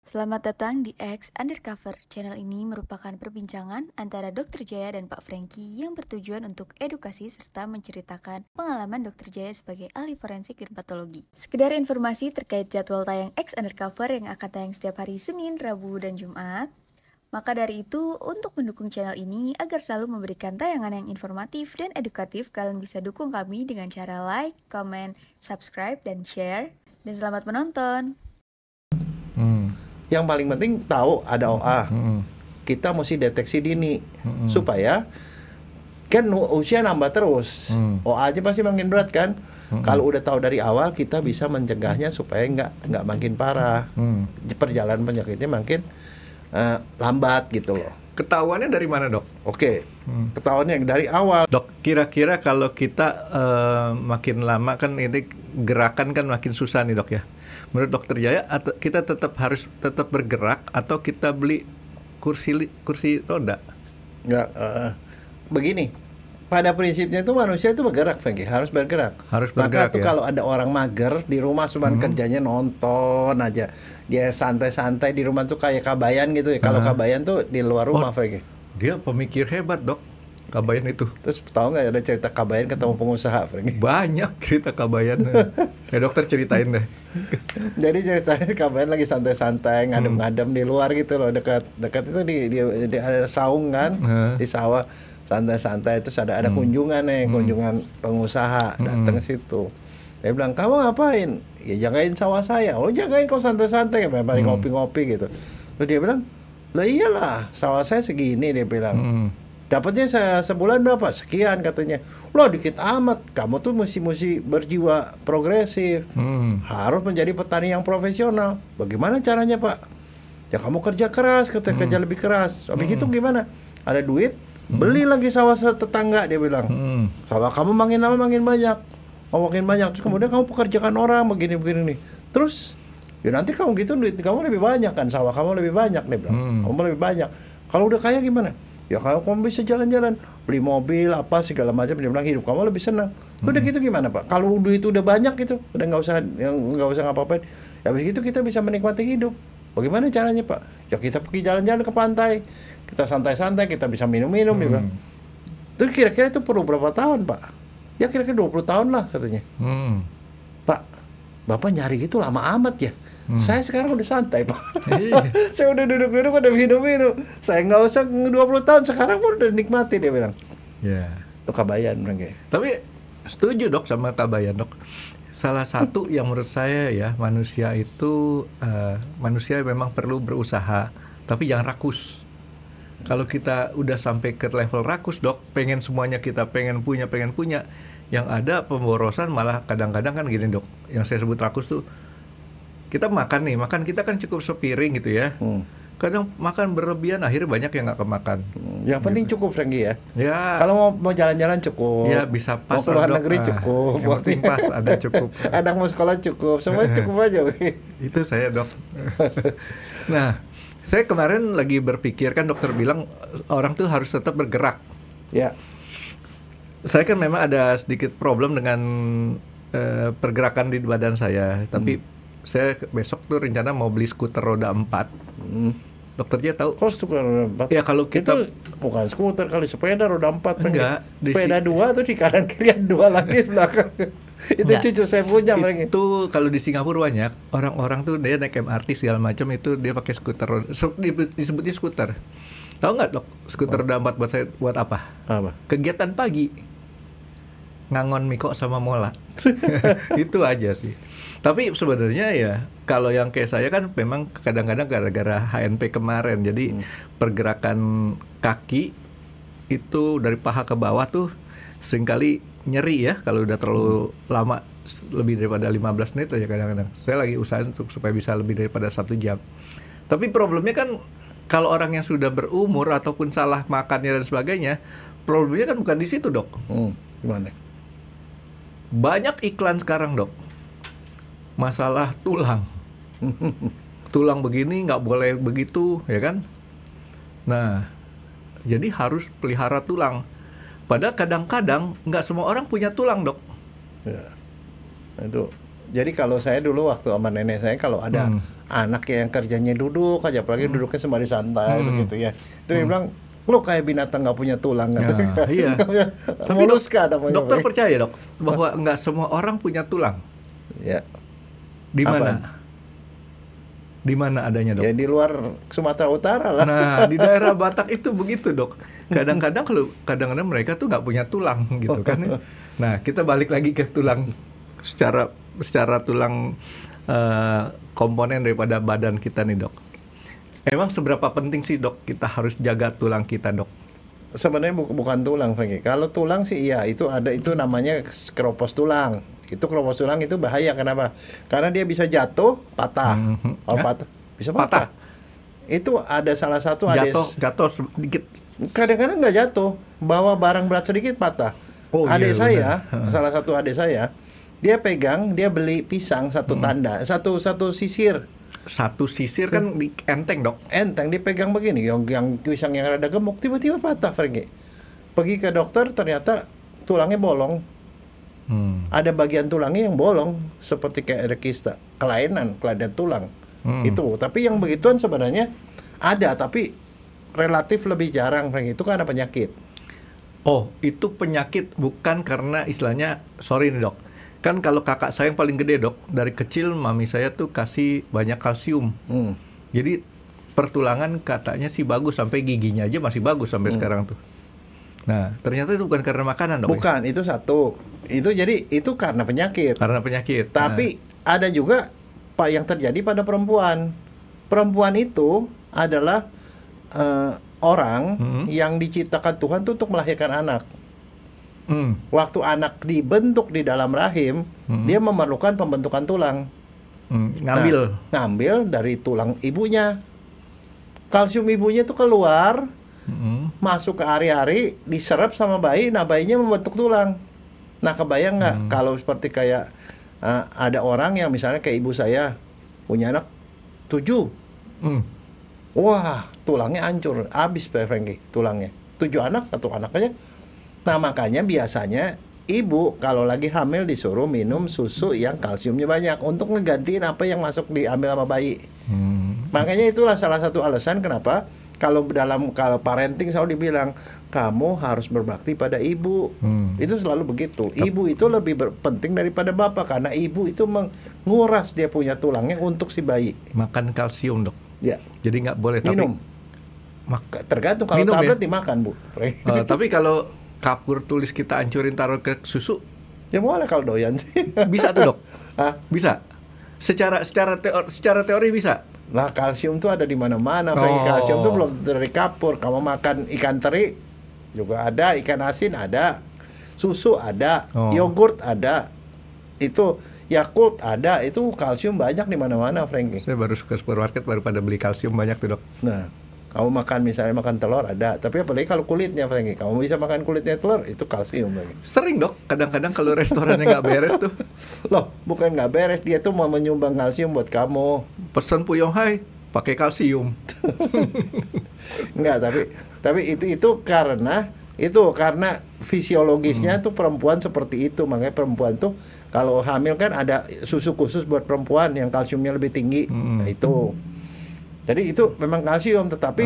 Selamat datang di X Undercover. Channel ini merupakan perbincangan antara Dr. Jaya dan Pak Franky yang bertujuan untuk edukasi serta menceritakan pengalaman Dr. Jaya sebagai ahli forensik dan patologi. Sekedar informasi terkait jadwal tayang X Undercover yang akan tayang setiap hari Senin, Rabu, dan Jumat. Maka dari itu, untuk mendukung channel ini agar selalu memberikan tayangan yang informatif dan edukatif, kalian bisa dukung kami dengan cara like, comment, subscribe, dan share. Dan selamat menonton! Yang paling penting tahu ada OA. Kita mesti deteksi dini supaya kan usia nambah terus. OA aja pasti makin berat kan. Kalau udah tahu dari awal kita bisa mencegahnya supaya nggak makin parah. Perjalanan penyakitnya makin lambat gitu loh. Ketahuannya dari mana, Dok? Oke. Ketahuannya dari awal. Dok, kira-kira kalau kita makin lama kan ini gerakan kan makin susah nih, Dok ya. Menurut Dokter Jaya, kita harus tetap bergerak atau kita beli kursi roda? Nggak, begini. Pada prinsipnya itu manusia itu bergerak, Franky, harus bergerak. Harus bergerak. Maka tuh ya? kalau ada orang mager di rumah cuma kerjanya nonton aja, dia santai-santai di rumah tuh kayak Kabayan gitu ya. Kalau Kabayan tuh di luar rumah, Franky. Dia pemikir hebat, Dok. Kabayan itu. Terus tahu nggak ada cerita Kabayan ketemu pengusaha, Franky? Banyak cerita Kabayan. Dokter ceritain deh. Jadi ceritanya Kabayan lagi santai-santai ngadem-ngadem di luar gitu loh, dekat itu di ada saung kan, di sawah. Santai-santai, terus ada kunjungan kunjungan pengusaha datang ke situ. Dia bilang, kamu ngapain? Ya jagain sawah saya. Oh jagain kok santai-santai, kayak ngopi-ngopi gitu. Terus dia bilang, lah iyalah sawah saya segini, dia bilang. Dapatnya saya sebulan berapa? Sekian katanya. Loh dikit amat, kamu tuh mesti berjiwa progresif. Harus menjadi petani yang profesional. Bagaimana caranya Pak? Ya kamu kerja keras, kerja lebih keras. Habis itu gimana? Ada duit? Beli lagi sawah tetangga, dia bilang. Sawah kamu makin lama makin banyak. Oh makin banyak. Terus kemudian kamu pekerjakan orang begini-begini nih. Terus ya nanti kamu gitu duit kamu lebih banyak kan, sawah kamu lebih banyak, dia bilang. Kamu lebih banyak. Kalau udah kaya gimana? Ya kalau kamu bisa jalan-jalan, beli mobil apa segala macam, dia bilang hidup kamu lebih senang. Udah gitu gimana Pak? Kalau duit udah banyak gitu, udah nggak usah ngapa-ngapain. Ya habis itu kita bisa menikmati hidup. Bagaimana caranya Pak? Ya kita pergi jalan-jalan ke pantai, kita santai-santai, kita bisa minum-minum, dia bilang. Terus kira-kira itu perlu berapa tahun Pak? Ya kira-kira 20 tahun lah katanya. Pak, Bapak nyari itu lama amat ya? Saya sekarang udah santai Pak. Saya udah duduk-duduk, udah minum-minum. Saya nggak usah 20 tahun, sekarang pun udah nikmati, dia bilang. Ya. Itu Kabayan bilang. Tapi setuju Dok sama Kabayan, Dok. Salah satu yang menurut saya ya, manusia itu manusia memang perlu berusaha, tapi jangan rakus. Kalau kita udah sampai ke level rakus, Dok, pengen semuanya kita pengen punya, yang ada pemborosan, malah kadang-kadang kan gini Dok, yang saya sebut rakus tuh, kita makan kita kan cukup sepiring gitu ya. Kadang makan berlebihan, akhirnya banyak yang nggak kemakan. Yang penting cukup, Franky ya. Ya. Kalau mau jalan-jalan cukup. Ya bisa pas. Mau keluar negeri cukup. Yang penting pas, ada cukup. Anak mau sekolah cukup, semua cukup aja. Itu saya Dok. Nah, saya kemarin lagi berpikir, kan dokter bilang orang tuh harus tetap bergerak. Ya. Saya kan memang ada sedikit problem dengan pergerakan di badan saya, tapi saya besok tuh rencana mau beli skuter roda 4. Dokter Jaya tahu? Kok skuter roda 4? Ya kalau kita... Itu bukan skuter, kali sepeda roda 4. Enggak. Sepeda 2 tuh di kanan kiri, 2 lagi di belakang. Itu enggak. Cucu saya punya. Itu kalau di Singapura banyak, orang-orang tuh dia naik MRT segala macam, itu dia pakai skuter roda, disebutnya skuter. Tahu nggak Dok, skuter roda 4 buat saya buat apa? Apa? Kegiatan pagi. Ngangon miko sama mola. Itu aja sih. Tapi sebenarnya ya kalau yang kayak saya kan memang kadang-kadang gara-gara HNP kemarin, jadi pergerakan kaki itu dari paha ke bawah tuh seringkali nyeri ya kalau udah terlalu lama, lebih daripada 15 menit aja kadang-kadang. Saya lagi usahain supaya bisa lebih daripada 1 jam. Tapi problemnya kan kalau orang yang sudah berumur ataupun salah makannya dan sebagainya, problemnya kan bukan di situ Dok. Gimana? Banyak iklan sekarang Dok, masalah tulang. Tulang begini nggak boleh begitu, ya kan? Nah, jadi harus pelihara tulang. Padahal kadang-kadang nggak semua orang punya tulang Dok. Ya, itu Jadi kalau saya dulu waktu sama nenek saya, kalau ada anak yang kerjanya duduk aja, apalagi duduknya sembari santai begitu ya, itu dia bilang, lu kayak binatang nggak punya tulang kan? Ya, iya. Tapi moluska namanya. Dokter percaya dok bahwa nggak semua orang punya tulang? Ya. Di mana? Di mana adanya dok? Ya di luar Sumatera Utara lah. Nah di daerah Batak itu begitu dok. Kadang-kadang mereka tuh nggak punya tulang gitu kan? Nah kita balik lagi ke tulang secara tulang komponen daripada badan kita nih dok. Emang seberapa penting sih dok kita harus jaga tulang kita dok? Sebenarnya bukan tulang, Franky. Kalau tulang sih iya, itu ada, itu namanya keropos tulang. Itu keropos tulang itu bahaya, kenapa? Karena dia bisa jatuh, patah. Kalau patah, bisa patah. Itu ada salah satu jatuh sedikit. Kadang-kadang nggak jatuh, bawa barang berat sedikit patah. Adik saya, salah satu adik saya, dia pegang, dia beli pisang satu tanda, satu sisir. Satu sisir kan enteng dok. Enteng, dipegang begini, yang pisang yang rada gemuk tiba-tiba patah, Franky. Pergi ke dokter, ternyata tulangnya bolong. Ada bagian tulangnya yang bolong, seperti kayak ada kista, kelainan tulang. Itu, tapi yang begituan sebenarnya ada, tapi relatif lebih jarang, Franky. Itu karena penyakit. Oh, itu penyakit, bukan karena istilahnya, sorry nih dok. Kan kalau kakak saya yang paling gede dok, dari kecil mami saya tuh kasih banyak kalsium. Jadi pertulangan katanya sih bagus, sampai giginya aja masih bagus sampai sekarang tuh. Nah ternyata itu bukan karena makanan dok. Bukan, itu satu. Itu jadi itu karena penyakit. Karena penyakit. Tapi ada juga Pak yang terjadi pada perempuan. Perempuan itu adalah orang yang diciptakan Tuhan tuh untuk melahirkan anak. Waktu anak dibentuk di dalam rahim, dia memerlukan pembentukan tulang. Ngambil dari tulang ibunya. Kalsium ibunya itu keluar, masuk ke ari-ari, diserap sama bayi. Nah bayinya membentuk tulang. Nah kebayang nggak kalau seperti kayak ada orang yang misalnya kayak ibu saya punya anak 7. Wah tulangnya hancur, habis Pak Franky tulangnya. 7 anak, 1 anak aja. Nah makanya biasanya ibu kalau lagi hamil disuruh minum susu yang kalsiumnya banyak untuk ngegantiin apa yang masuk diambil sama bayi. Makanya itulah salah satu alasan kenapa kalau parenting selalu dibilang kamu harus berbakti pada ibu. Itu selalu begitu. Ibu itu lebih penting daripada bapak, karena ibu itu menguras dia punya tulangnya untuk si bayi. Makan kalsium dok. Ya. Jadi nggak boleh. Minum. Tergantung, kalau tablet dimakan bu. Tapi kalau kapur tulis kita hancurin taruh ke susu, ya boleh kalau doyan sih. Bisa tuh dok? Bisa. Secara teori bisa. Nah kalsium tuh ada di mana-mana. Kalsium tuh belum dari kapur. Kamu makan ikan teri juga ada, ikan asin ada, susu ada, yogurt ada, itu Yakult ada, itu kalsium banyak di mana-mana, Franky. Saya baru ke supermarket baru pada beli kalsium banyak tuh dok. Nah, kamu makan misalnya makan telur ada, tapi apalagi kalau kulitnya, Franky, kamu bisa makan kulitnya telur, itu kalsium, Franky. Sering dok, kadang-kadang kalau restorannya nggak beres tuh. Loh, bukan nggak beres, dia tuh mau menyumbang kalsium buat kamu. Pesan Puyong Hai, pakai kalsium. Enggak, tapi itu karena fisiologisnya tuh perempuan seperti itu. Makanya perempuan tuh kalau hamil kan ada susu khusus buat perempuan yang kalsiumnya lebih tinggi. Nah itu. Jadi itu memang kalsium, tetapi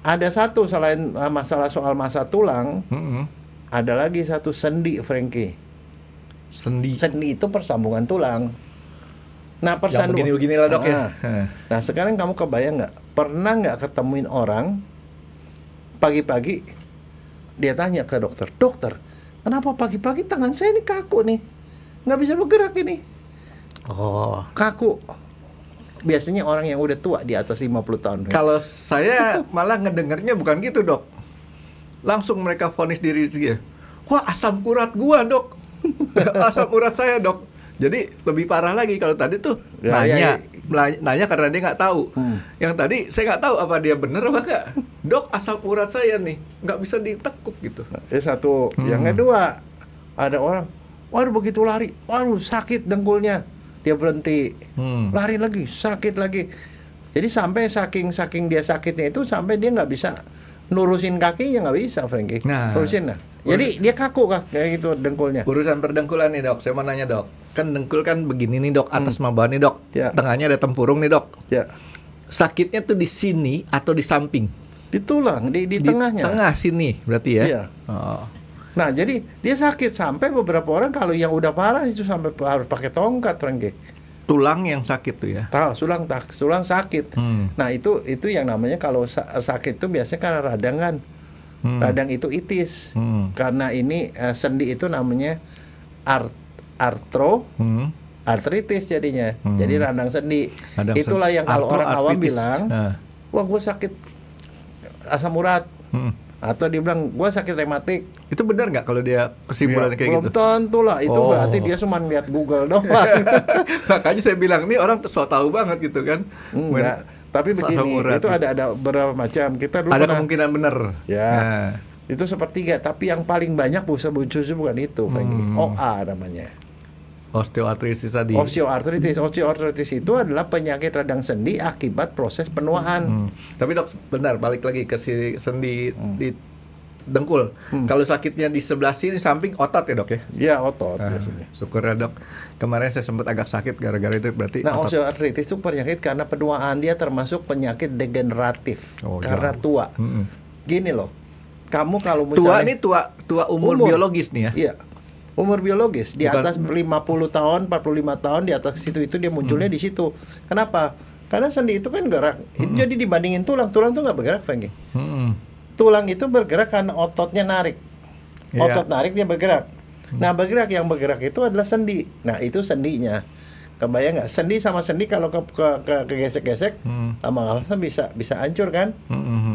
ada satu selain masalah soal masa tulang, ada lagi satu sendi, Franky. Sendi itu persambungan tulang. Nah persambungan begini lah dok ya. Nah sekarang kamu kebayang nggak? Pernah nggak ketemuin orang pagi-pagi dia tanya ke dokter, dokter, kenapa pagi-pagi tangan saya ini kaku nih, nggak bisa bergerak ini. Kaku. Biasanya orang yang udah tua di atas 50 tahun. Kalau saya malah ngedengernya bukan gitu dok. Langsung mereka vonis diri dia. Wah asam urat gua dok. Asam urat saya dok. Jadi lebih parah lagi kalau tadi tuh nanya karena dia nggak tahu. Yang tadi saya nggak tahu apa dia bener apa enggak. Dok asam urat saya nih nggak bisa ditekuk gitu. Satu. Yang kedua ada orang, waduh begitu lari, waduh sakit dengkulnya. Dia berhenti, lari lagi, sakit lagi. Jadi sampai saking dia sakitnya itu sampai dia nggak bisa nurusin kakinya, nggak bisa, Franky. Nurusin lah. Jadi dia kaku kayak gitu dengkulnya. Urusan perdengkulan nih dok, saya mau nanya dok. kan dengkul kan begini nih dok, atas sama bawah nih dok, Ya. tengahnya ada tempurung nih dok. Ya. Sakitnya tuh di sini atau di samping? Di tulang, di tengahnya. Tengah sini berarti ya? Iya. Oh. Nah, jadi dia sakit sampai beberapa orang kalau yang udah parah itu sampai harus pakai tongkat, Rengge. Tulang yang sakit tuh ya? Tahu, tulang sakit. Nah, itu yang namanya kalau sakit itu biasanya karena radang kan. Radang itu itis. Karena ini sendi itu namanya artritis jadinya. Jadi radang sendi. Itulah yang kalau orang awam bilang, wah gue sakit asam urat. Atau dia bilang gue sakit rematik. Itu benar nggak kalau dia kesimpulan kayak belum gitu? Belum tentu lah. Itu berarti dia cuma lihat Google doang. Makanya saya bilang nih orang so tahu banget gitu kan. Enggak. Tapi begini, itu ada beberapa macam. Kita dulu ada kemungkinan benar. Ya. Nah. Itu sepertiga, tapi yang paling banyak muncul bukan itu, OA namanya. Osteoartritis tadi. Osteoartritis itu adalah penyakit radang sendi akibat proses penuaan. Tapi dok, benar balik lagi ke si sendi di dengkul. Kalau sakitnya di sebelah sini samping otot ya dok ya? Iya otot biasanya. Syukur ya dok. Kemarin saya sempat agak sakit gara-gara itu berarti. Nah osteoartritis itu penyakit karena penuaan, dia termasuk penyakit degeneratif karena tua. Gini loh, kamu kalau misalnya tua umur biologis nih ya? Iya. Umur biologis di atas 50 tahun, 45 tahun di atas situ itu dia munculnya di situ. Kenapa? Karena sendi itu kan gerak. Jadi dibandingin tulang tuh nggak bergerak, Franky. Tulang itu bergerak karena ototnya narik. Otot narik dia bergerak. Nah, yang bergerak itu adalah sendi. Nah, itu sendinya. Kebayang nggak? Sendi sama sendi kalau kegesek-gesek, lama-lama bisa hancur kan?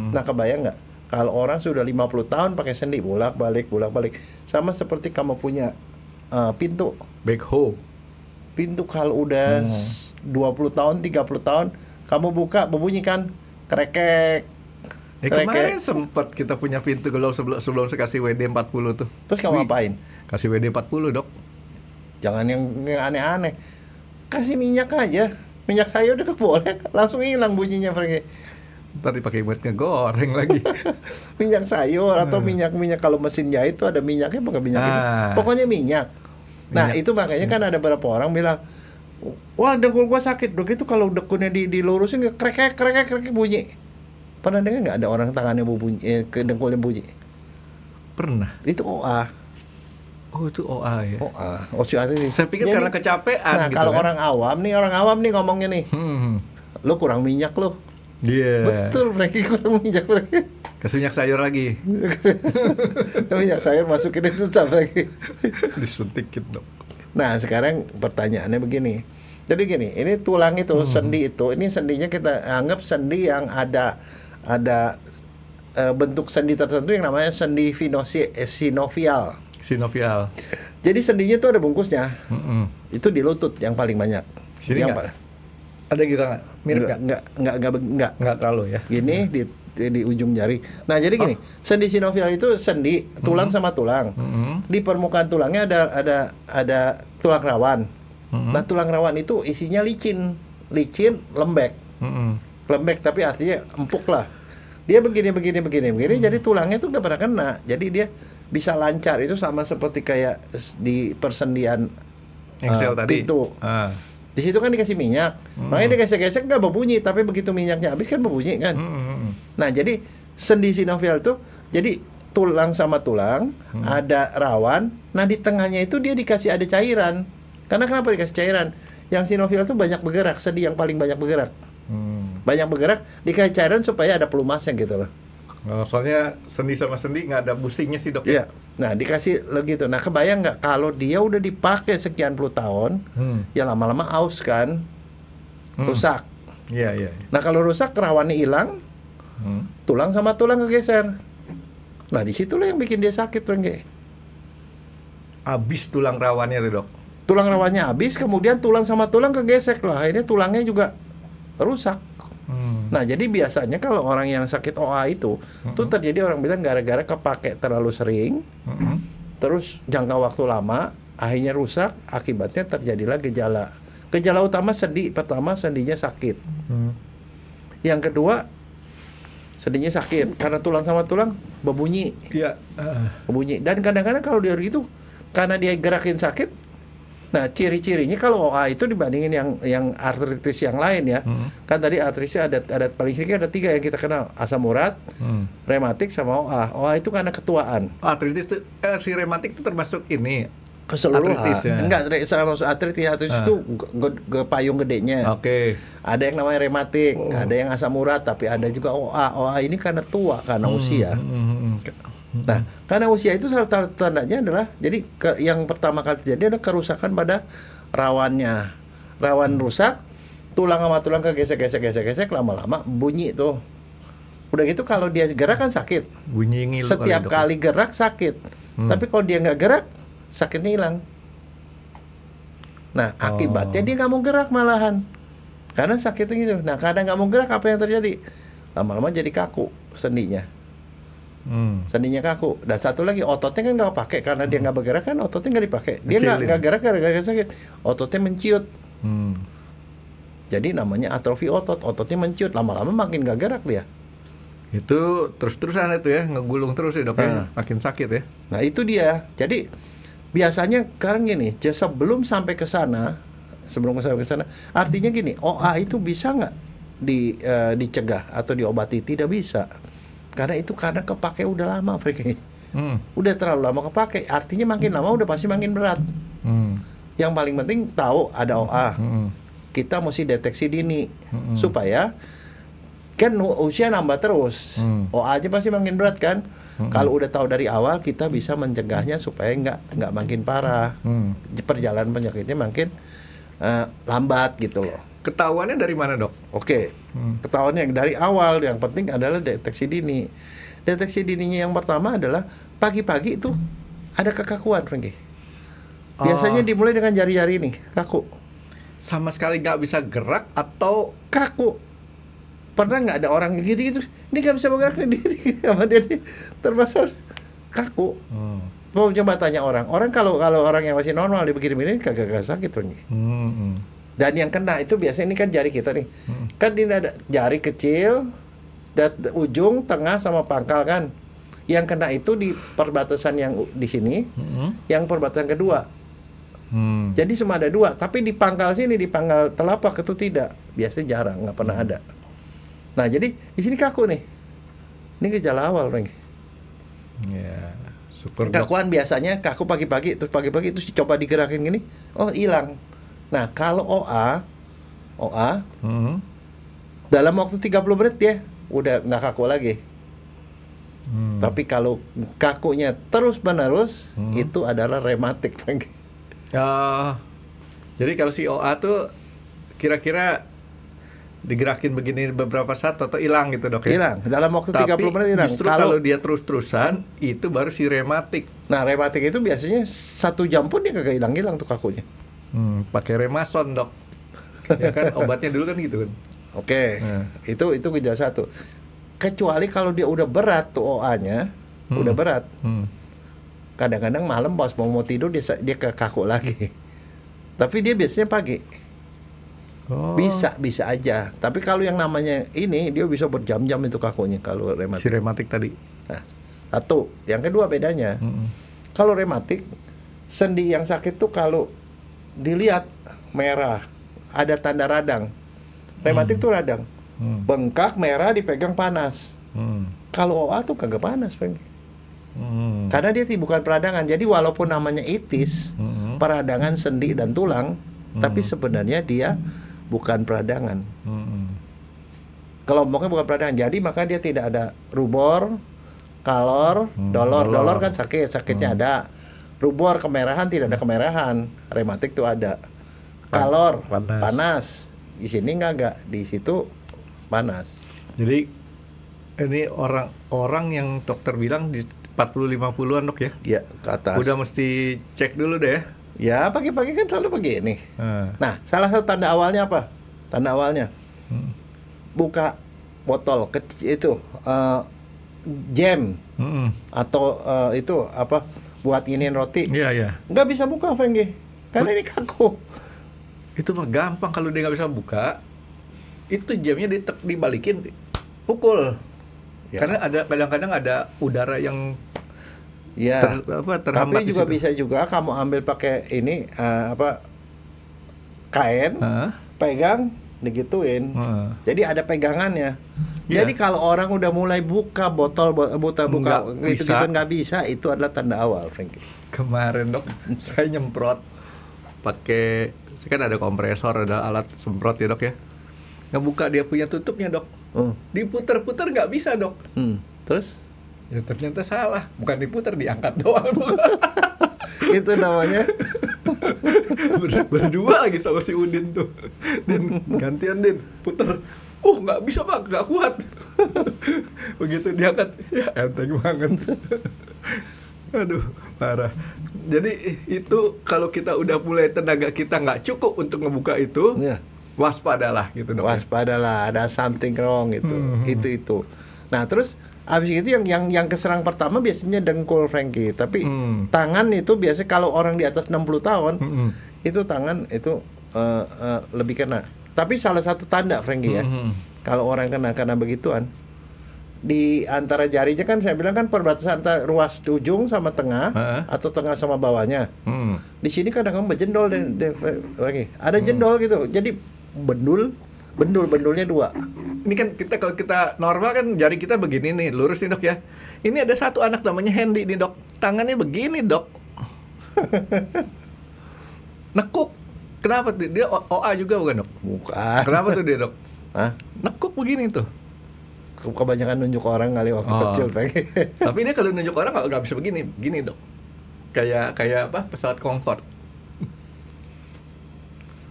Nah, kebayang nggak? Kalau orang sudah 50 tahun pakai sendi bolak-balik. Sama seperti kamu punya pintu. Backhoe. Pintu kalau udah 20 tahun, 30 tahun, kamu buka berbunyi kan? Krekek. Kemarin sempat kita punya pintu kalau sebelum saya kasih WD 40 tuh. Terus kamu apain? Kasih WD 40 dok. Jangan yang aneh-aneh. Kasih minyak aja. Minyak sayur udah boleh, langsung hilang bunyinya, Franky. Ntar dipakai buat ngegoreng lagi. Minyak sayur atau minyak kalau mesin jahit tuh ada minyaknya, pakai minyak itu. Pokoknya minyak. Nah, itu makanya kan ada beberapa orang bilang, wah dengkul gua sakit. Begitu kalau dekulnya dilurusin krek bunyi. Pernah dengar nggak ada orang tangannya bunyi, ke dengkulnya bunyi? Pernah. Itu OA. Oh, itu OA ya. OA, osteoartritis. Saya pikir karena kecapean. Nah, gitu kalau kan? orang awam nih ngomongnya nih. Lo kurang minyak lo. Iya. Betul, Franky kurang minyak lagi. Kasih minyak sayur lagi. Minyak sayur masukin itu susah lagi. Disuntikin dong. Nah, sekarang pertanyaannya begini. Jadi gini, ini tulang itu, sendi itu, ini sendinya kita anggap sendi yang ada bentuk sendi tertentu yang namanya sendi sinovial. Sinovial. Jadi sendinya itu ada bungkusnya. Itu di lutut yang paling banyak. Sini nggak? Ada gitu nggak? Mirip nggak? Nggak terlalu ya. Gini di ujung jari. Nah, jadi gini, sendi sinovial itu sendi tulang sama tulang. Di permukaan tulangnya ada tulang rawan. Nah, tulang rawan itu isinya licin, lembek. Lembek tapi artinya empuk lah. Dia begini. Jadi tulangnya itu udah pernah kena. Jadi dia bisa lancar. Itu sama seperti kayak di persendian pintu. Di situ kan dikasih minyak, makanya digesek-gesek nggak berbunyi, tapi begitu minyaknya habis kan berbunyi kan. Nah, jadi sendi sinovial itu jadi tulang sama tulang, ada rawan. Nah, di tengahnya itu dia dikasih ada cairan. Karena kenapa dikasih cairan? Yang sinovial itu banyak bergerak, sendi yang paling banyak bergerak. Banyak bergerak, dikasih cairan supaya ada pelumasnya gitu loh. Soalnya sendi sama sendi nggak ada busingnya sih dok. Iya. Nah, dikasih begitu. Nah, kebayang nggak kalau dia udah dipakai sekian puluh tahun, ya lama-lama aus kan, rusak. Iya. Nah, kalau rusak rawannya hilang, tulang sama tulang kegeser. Nah, disitulah yang bikin dia sakit, Rengge. Habis tulang rawannya tuh dok. Tulang rawannya habis, kemudian tulang sama tulang kegesek lah. Akhirnya tulangnya juga rusak. Nah, jadi biasanya kalau orang yang sakit OA itu terjadi orang bilang gara-gara kepake terlalu sering, terus jangka waktu lama, akhirnya rusak, akibatnya terjadilah gejala. Gejala utama sendi, pertama sendinya sakit. Yang kedua, sendinya sakit karena tulang sama tulang berbunyi. Iya. Berbunyi. Dan kadang-kadang kalau dia gitu, karena dia gerakin sakit, Nah, ciri-cirinya kalau OA itu dibandingin yang artritis yang lain ya. Kan tadi artritisnya ada paling sedikit ada 3 yang kita kenal, asam urat, rematik sama OA. OA itu karena ketuaan. Artritis itu si rematik itu termasuk ini Keseluruhan. artritis ya? Enggak, sama artritis itu payung gedenya. Oke. Ada yang namanya rematik, ada yang asam urat, tapi ada juga OA. OA ini karena tua, karena usia. Nah, karena usia itu salah satu tandanya adalah jadi yang pertama kali terjadi adalah kerusakan pada rawannya. Rawan rusak, tulang sama tulang kegesek-gesek lama-lama bunyi tuh. Udah gitu kalau dia gerak kan sakit. Bunyi ngilu. Setiap kali gerak sakit. Tapi kalau dia nggak gerak, sakitnya hilang. Nah, akibatnya dia nggak mau gerak malahan. Karena sakitnya gitu. Nah, kadang nggak mau gerak, apa yang terjadi? Lama-lama jadi kaku sendinya. Sendinya kaku. Dan satu lagi, ototnya kan nggak pakai karena dia nggak bergerak kan, ototnya nggak dipakai. Dia nggak gerak gara-gara sakit. Ototnya menciut. Jadi namanya atrofi otot. Ototnya menciut. Lama-lama makin nggak gerak dia. Itu terus-terusan itu ya, ngegulung terus ya dok ya, makin sakit ya. Nah itu dia. Jadi biasanya sekarang gini, sebelum sampai ke sana, artinya gini, OA itu bisa nggak dicegah atau diobati? Tidak bisa. Karena kepake udah lama, Franky. Udah terlalu lama kepake. Artinya makin lama udah pasti makin berat. Yang paling penting tahu ada OA. Kita mesti deteksi dini supaya kan usia nambah terus. OA aja pasti makin berat kan. Kalau udah tahu dari awal kita bisa mencegahnya supaya nggak makin parah. Perjalanan penyakitnya makin lambat gitu loh. Ketahuannya dari mana dok? Oke. Ketahuannya dari awal, yang penting adalah deteksi dini. Deteksi dininya yang pertama adalah pagi-pagi itu ada kekakuan, Franky. Biasanya dimulai dengan jari-jari ini, kaku. Sama sekali nggak bisa gerak atau kaku. Pernah nggak ada orang gitu-gitu, ini nggak bisa bergerak sendiri, sama dia termasuk kaku. Mau coba tanya orang kalau orang yang masih normal begini-begini kagak sakit, Franky. Dan yang kena itu biasanya ini kan jari kita nih. Kan ini ada jari kecil, ujung, tengah sama pangkal kan. Yang kena itu di perbatasan yang di sini, yang perbatasan kedua. Jadi cuma ada 2, tapi di pangkal sini, di pangkal telapak itu tidak. Biasanya jarang, nggak pernah ada. Nah, jadi di sini kaku nih. Ini gejala awal, Frank. Ya, syukur. Kakuan biasanya kaku pagi-pagi, terus pagi-pagi terus coba digerakin gini, oh hilang. Nah, kalau OA dalam waktu 30 menit ya udah nggak kaku lagi. Tapi kalau kakunya terus-menerus itu adalah rematik. Jadi kalau si OA tuh kira-kira digerakin begini beberapa saat atau hilang gitu dok ya? Hilang, dalam waktu 30 menit hilang. Justru kalau dia terus-terusan itu baru si rematik. Nah, rematik itu biasanya 1 jam pun dia kagak hilang-hilang tuh kakunya. Pakai Remason dok, ya kan obatnya dulu kan gitu kan. Oke. Itu gejala 1. Kecuali kalau dia udah berat tuh OA-nya, udah berat. Kadang-kadang malam pas mau tidur dia kaku lagi. Tapi dia biasanya pagi. Bisa aja. Tapi kalau yang namanya ini dia bisa berjam-jam itu kakunya kalau rematik. Si rematik tadi. Nah, 1. Yang kedua bedanya. Kalau rematik, sendi yang sakit tuh kalau dilihat merah, ada tanda radang. Rematik tuh radang. Bengkak, merah, dipegang panas. Kalau OA tuh kagak panas, Bang. Karena dia bukan peradangan. Jadi walaupun namanya itis, peradangan sendi dan tulang, tapi sebenarnya dia bukan peradangan. Kelompoknya bukan peradangan. Jadi maka dia tidak ada rubor, kalor, dolor. Dolor kan sakitnya ada. Rubor kemerahan tidak ada kemerahan, rematik tuh ada. Kalor panas. Di sini enggak, di situ panas. Jadi ini orang yang dokter bilang di 40-50-an dok ya? Iya, ke atas. Udah mesti cek dulu deh. Ya, pagi-pagi kan selalu begini. Nah, salah satu tanda awalnya apa? Tanda awalnya buka botol itu jam atau itu apa? Buat iniin roti. Iya. Nggak bisa buka, Franky. Karena ini kaku. Itu mah gampang kalau dia nggak bisa buka. Itu jamnya dibalikin, pukul. Ya. Karena ada kadang-kadang ada udara yang Ya. terhambat Tapi di juga situ. bisa juga kamu ambil pakai ini kain, pegang, digituin. Jadi ada pegangannya. Iya. Jadi kalau orang udah mulai buka botol, buka Nggak gitu bisa. nggak bisa, itu adalah tanda awal, Frankie. Kemarin dok, saya nyemprot pakai, saya kan ada kompresor, ada alat semprot ya dok ya. Ngebuka dia punya tutupnya dok, diputer-puter nggak bisa dok. Terus Ya ternyata salah, bukan diputer, diangkat doang. itu namanya Berdua lagi sama si Udin tuh. Din, gantian Din, puter. Nggak bisa bang, nggak kuat. Begitu diangkat, ya enteng banget. Aduh, parah. Jadi itu kalau kita udah mulai tenaga kita nggak cukup untuk ngebuka itu, ya. waspadalah gitu dok. Waspadalah, ada something wrong gitu. Itu. Nah, terus habis itu yang keserang pertama biasanya dengkul, Frankie. Tapi tangan itu biasanya kalau orang di atas 60 tahun itu tangan itu lebih kena. Tapi salah satu tanda, Frankie ya. Kalau orang kena begituan, di antara jarinya kan saya bilang kan perbatasan antara ruas ujung sama tengah atau tengah sama bawahnya. Di sini kadang-kadang berjendol Frankie. Ada jendol gitu. Jadi bendulnya 2. Ini kan kalau kita normal kan jari kita begini nih, lurus nih dok ya. Ini ada satu anak namanya Hendy nih dok, tangannya begini dok. Nekuk. Kenapa tuh? Dia OA juga bukan dok? Bukan. Kenapa tuh dia dok? Hah? Nekuk begini tuh. Kebanyakan nunjuk orang kali waktu kecil, Frankie. Tapi dia kalau nunjuk orang nggak bisa begini, gini dok. Kayak apa? Pesawat Concorde.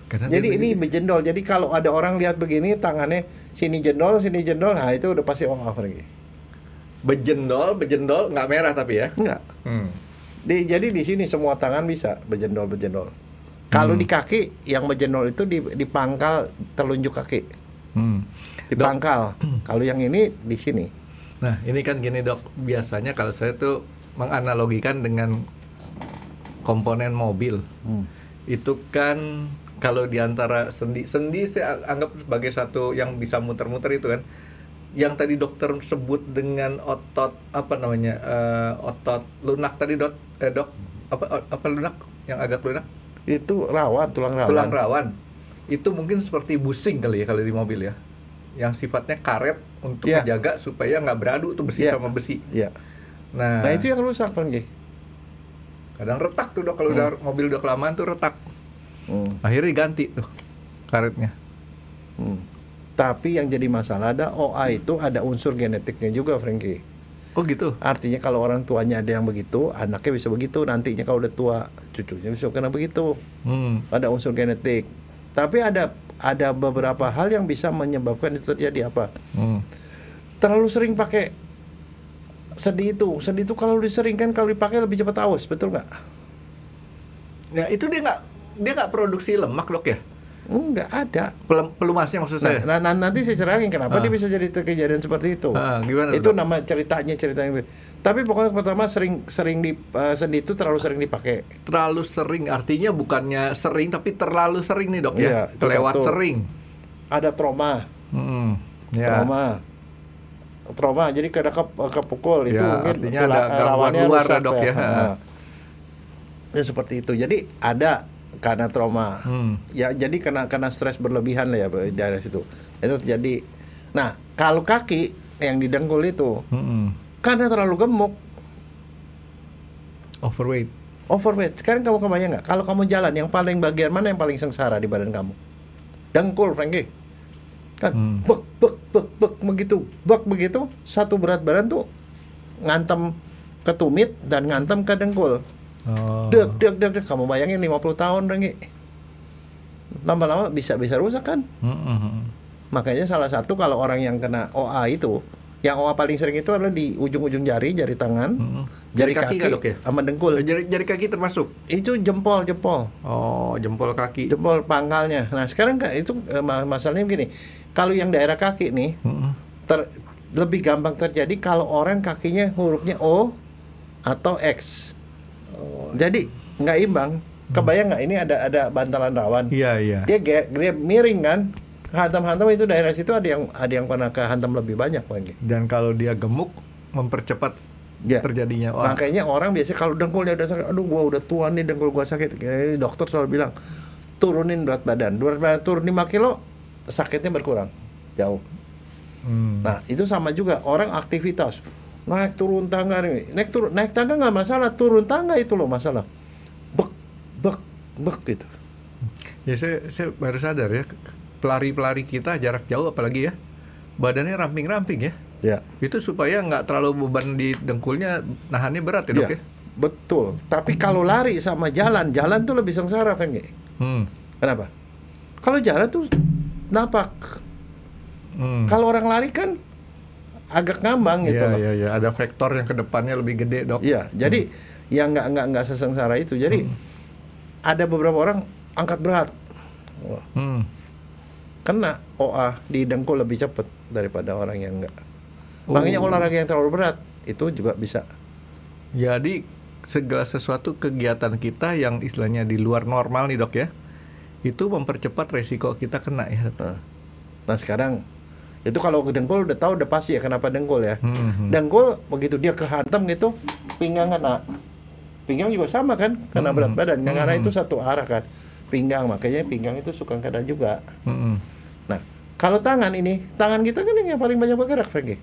Jadi ini berjendol. Jadi kalau ada orang lihat begini tangannya sini jendol, nah itu udah pasti off lagi. Berjendol nggak merah tapi ya? Enggak. Jadi di sini semua tangan bisa berjendol. Kalau di kaki yang berjendol itu di pangkal telunjuk kaki. Di pangkal. Kalau yang ini di sini. Nah, ini kan gini dok. Biasanya kalau saya tuh menganalogikan dengan komponen mobil. Itu kan kalau diantara sendi saya anggap sebagai satu yang bisa muter-muter itu kan, yang tadi dokter sebut dengan otot apa namanya otot lunak tadi dok apa lunak yang agak lunak itu tulang rawan itu mungkin seperti busing kali ya kalau di mobil ya, yang sifatnya karet untuk menjaga supaya nggak beradu tuh besi sama besi. Nah itu yang rusak Frankie. Kadang retak tuh dok kalau udah mobil udah kelamaan tuh retak. Akhirnya diganti tuh karetnya. Tapi yang jadi masalah ada OA itu ada unsur genetiknya juga, Frankie. Oh gitu. Artinya kalau orang tuanya ada yang begitu, anaknya bisa begitu. Nantinya kalau udah tua, cucunya bisa kena begitu. Ada unsur genetik. Tapi ada beberapa hal yang bisa menyebabkan itu terjadi apa? Terlalu sering pakai sendi itu kalau diseringkan, kalau dipakai lebih cepat aus, betul nggak? Nah itu dia nggak produksi lemak dok ya? Nggak ada. Pelumasnya maksud saya. Nah, nanti saya cerangin kenapa dia bisa jadi kejadian seperti itu. Gimana, itu dok? nama ceritanya. Tapi pokoknya pertama sering di sendi itu terlalu sering dipakai. Terlalu sering artinya bukannya sering tapi terlalu sering nih dok ya. Kelewat sering. Ada trauma. Trauma. Jadi kena kepukul itu mungkin artinya ada gangguan luar rusak, dok ya. Ya seperti itu. Jadi ada karena trauma. Ya jadi kena stres berlebihan lah ya dari situ. Itu terjadi. Nah, kalau kaki yang didengkul itu karena terlalu gemuk. Overweight. Sekarang kamu kebayang nggak? Kalau kamu jalan, yang paling bagian mana yang paling sengsara di badan kamu? Dengkul, Frankie. Kan begitu satu berat badan tuh ngantem ke tumit dan ngantem ke dengkul. Dek, kamu bayangin 50 tahun Rengi. Lama-lama bisa rusak kan? Makanya salah satu kalau orang yang kena OA itu, yang OA paling sering itu adalah di ujung-ujung jari tangan, jari kaki kan, dok, ya? sama dengkul. Jari kaki termasuk? Itu jempol. Oh, jempol kaki. Jempol pangkalnya. Nah, sekarang itu masalahnya begini. Kalau yang daerah kaki nih, lebih gampang terjadi kalau orang kakinya hurufnya O atau X. Jadi nggak imbang. Kebayang nggak ini ada bantalan rawan? Iya. Dia miring kan? Hantam-hantam itu daerah situ ada yang pernah kehantam lebih banyak lagi. Dan kalau dia gemuk mempercepat Ya. terjadinya. Makanya orang biasanya kalau dengkulnya udah sakit, aduh gua udah tua nih dengkul gua sakit. Dokter selalu bilang turunin berat badan turun 5 kilo, sakitnya berkurang jauh. Nah itu sama juga orang aktivitas naik turun tangga nih, naik tangga nggak masalah, turun tangga itu loh masalah, bek gitu. Ya saya baru sadar ya, pelari kita jarak jauh apalagi ya, badannya ramping-ramping ya. Ya. Itu supaya nggak terlalu beban di dengkulnya, nahannya berat ya dok ya? Betul. Tapi kalau lari sama jalan tuh lebih sengsara, Fengi. Kenapa? Kalau jalan tuh napak. Kalau orang lari kan agak ngambang gitu loh. Iya, ada vektor yang ke depannya lebih gede, dok. Iya, jadi ya nggak sesengsara itu. Jadi ada beberapa orang angkat berat, kena OA di dengkul lebih cepat daripada orang yang enggak. Makanya olahraga yang terlalu berat itu juga bisa. Jadi segala sesuatu kegiatan kita yang istilahnya di luar normal nih dok ya, itu mempercepat resiko kita kena ya. Nah sekarang itu kalau dengkul udah tahu udah pasti ya kenapa dengkul ya. Dengkul begitu dia kehantam gitu, pinggang kena. Pinggang juga sama kan, kena berat badan. Karena itu satu arah kan. Pinggang, makanya pinggang itu suka kena juga. Nah kalau tangan kita kan yang paling banyak bergerak, Frankie.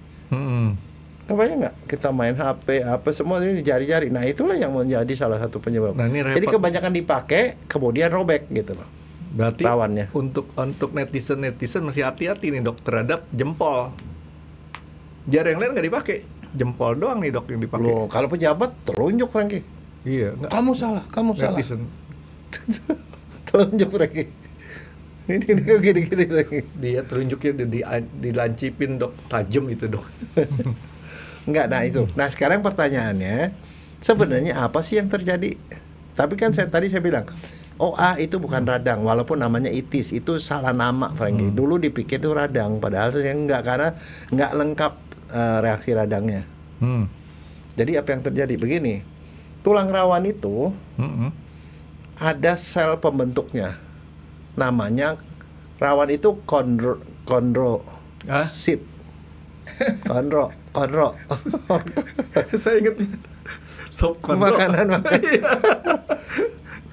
Kebayang nggak kita main HP apa semua ini jari-jari. Nah itulah yang menjadi salah satu penyebab. Nah, jadi kebanyakan dipakai kemudian robek gitu loh. Berarti rawannya. Untuk netizen masih hati-hati nih dok terhadap jempol. Jari yang lain nggak dipakai, jempol doang nih dok yang dipakai. Loh, kalau pejabat telunjuk Frankie. Iya. Kamu salah. Netizen. Telunjuk Frankie. Ini gini lagi. Dia telunjuknya dilancipin dok, tajam itu dok. Enggak, nah itu. Nah sekarang pertanyaannya, sebenarnya apa sih yang terjadi? Tapi kan tadi saya bilang, OA itu bukan radang, walaupun namanya itis, itu salah nama, Frankie. Dulu dipikir itu radang, padahal saya enggak, karena enggak lengkap reaksi radangnya. Jadi apa yang terjadi? Begini, tulang rawan itu ada sel pembentuknya. Namanya rawan itu kondrosit. Kondro. Saya ingat sop kondro. Makanan.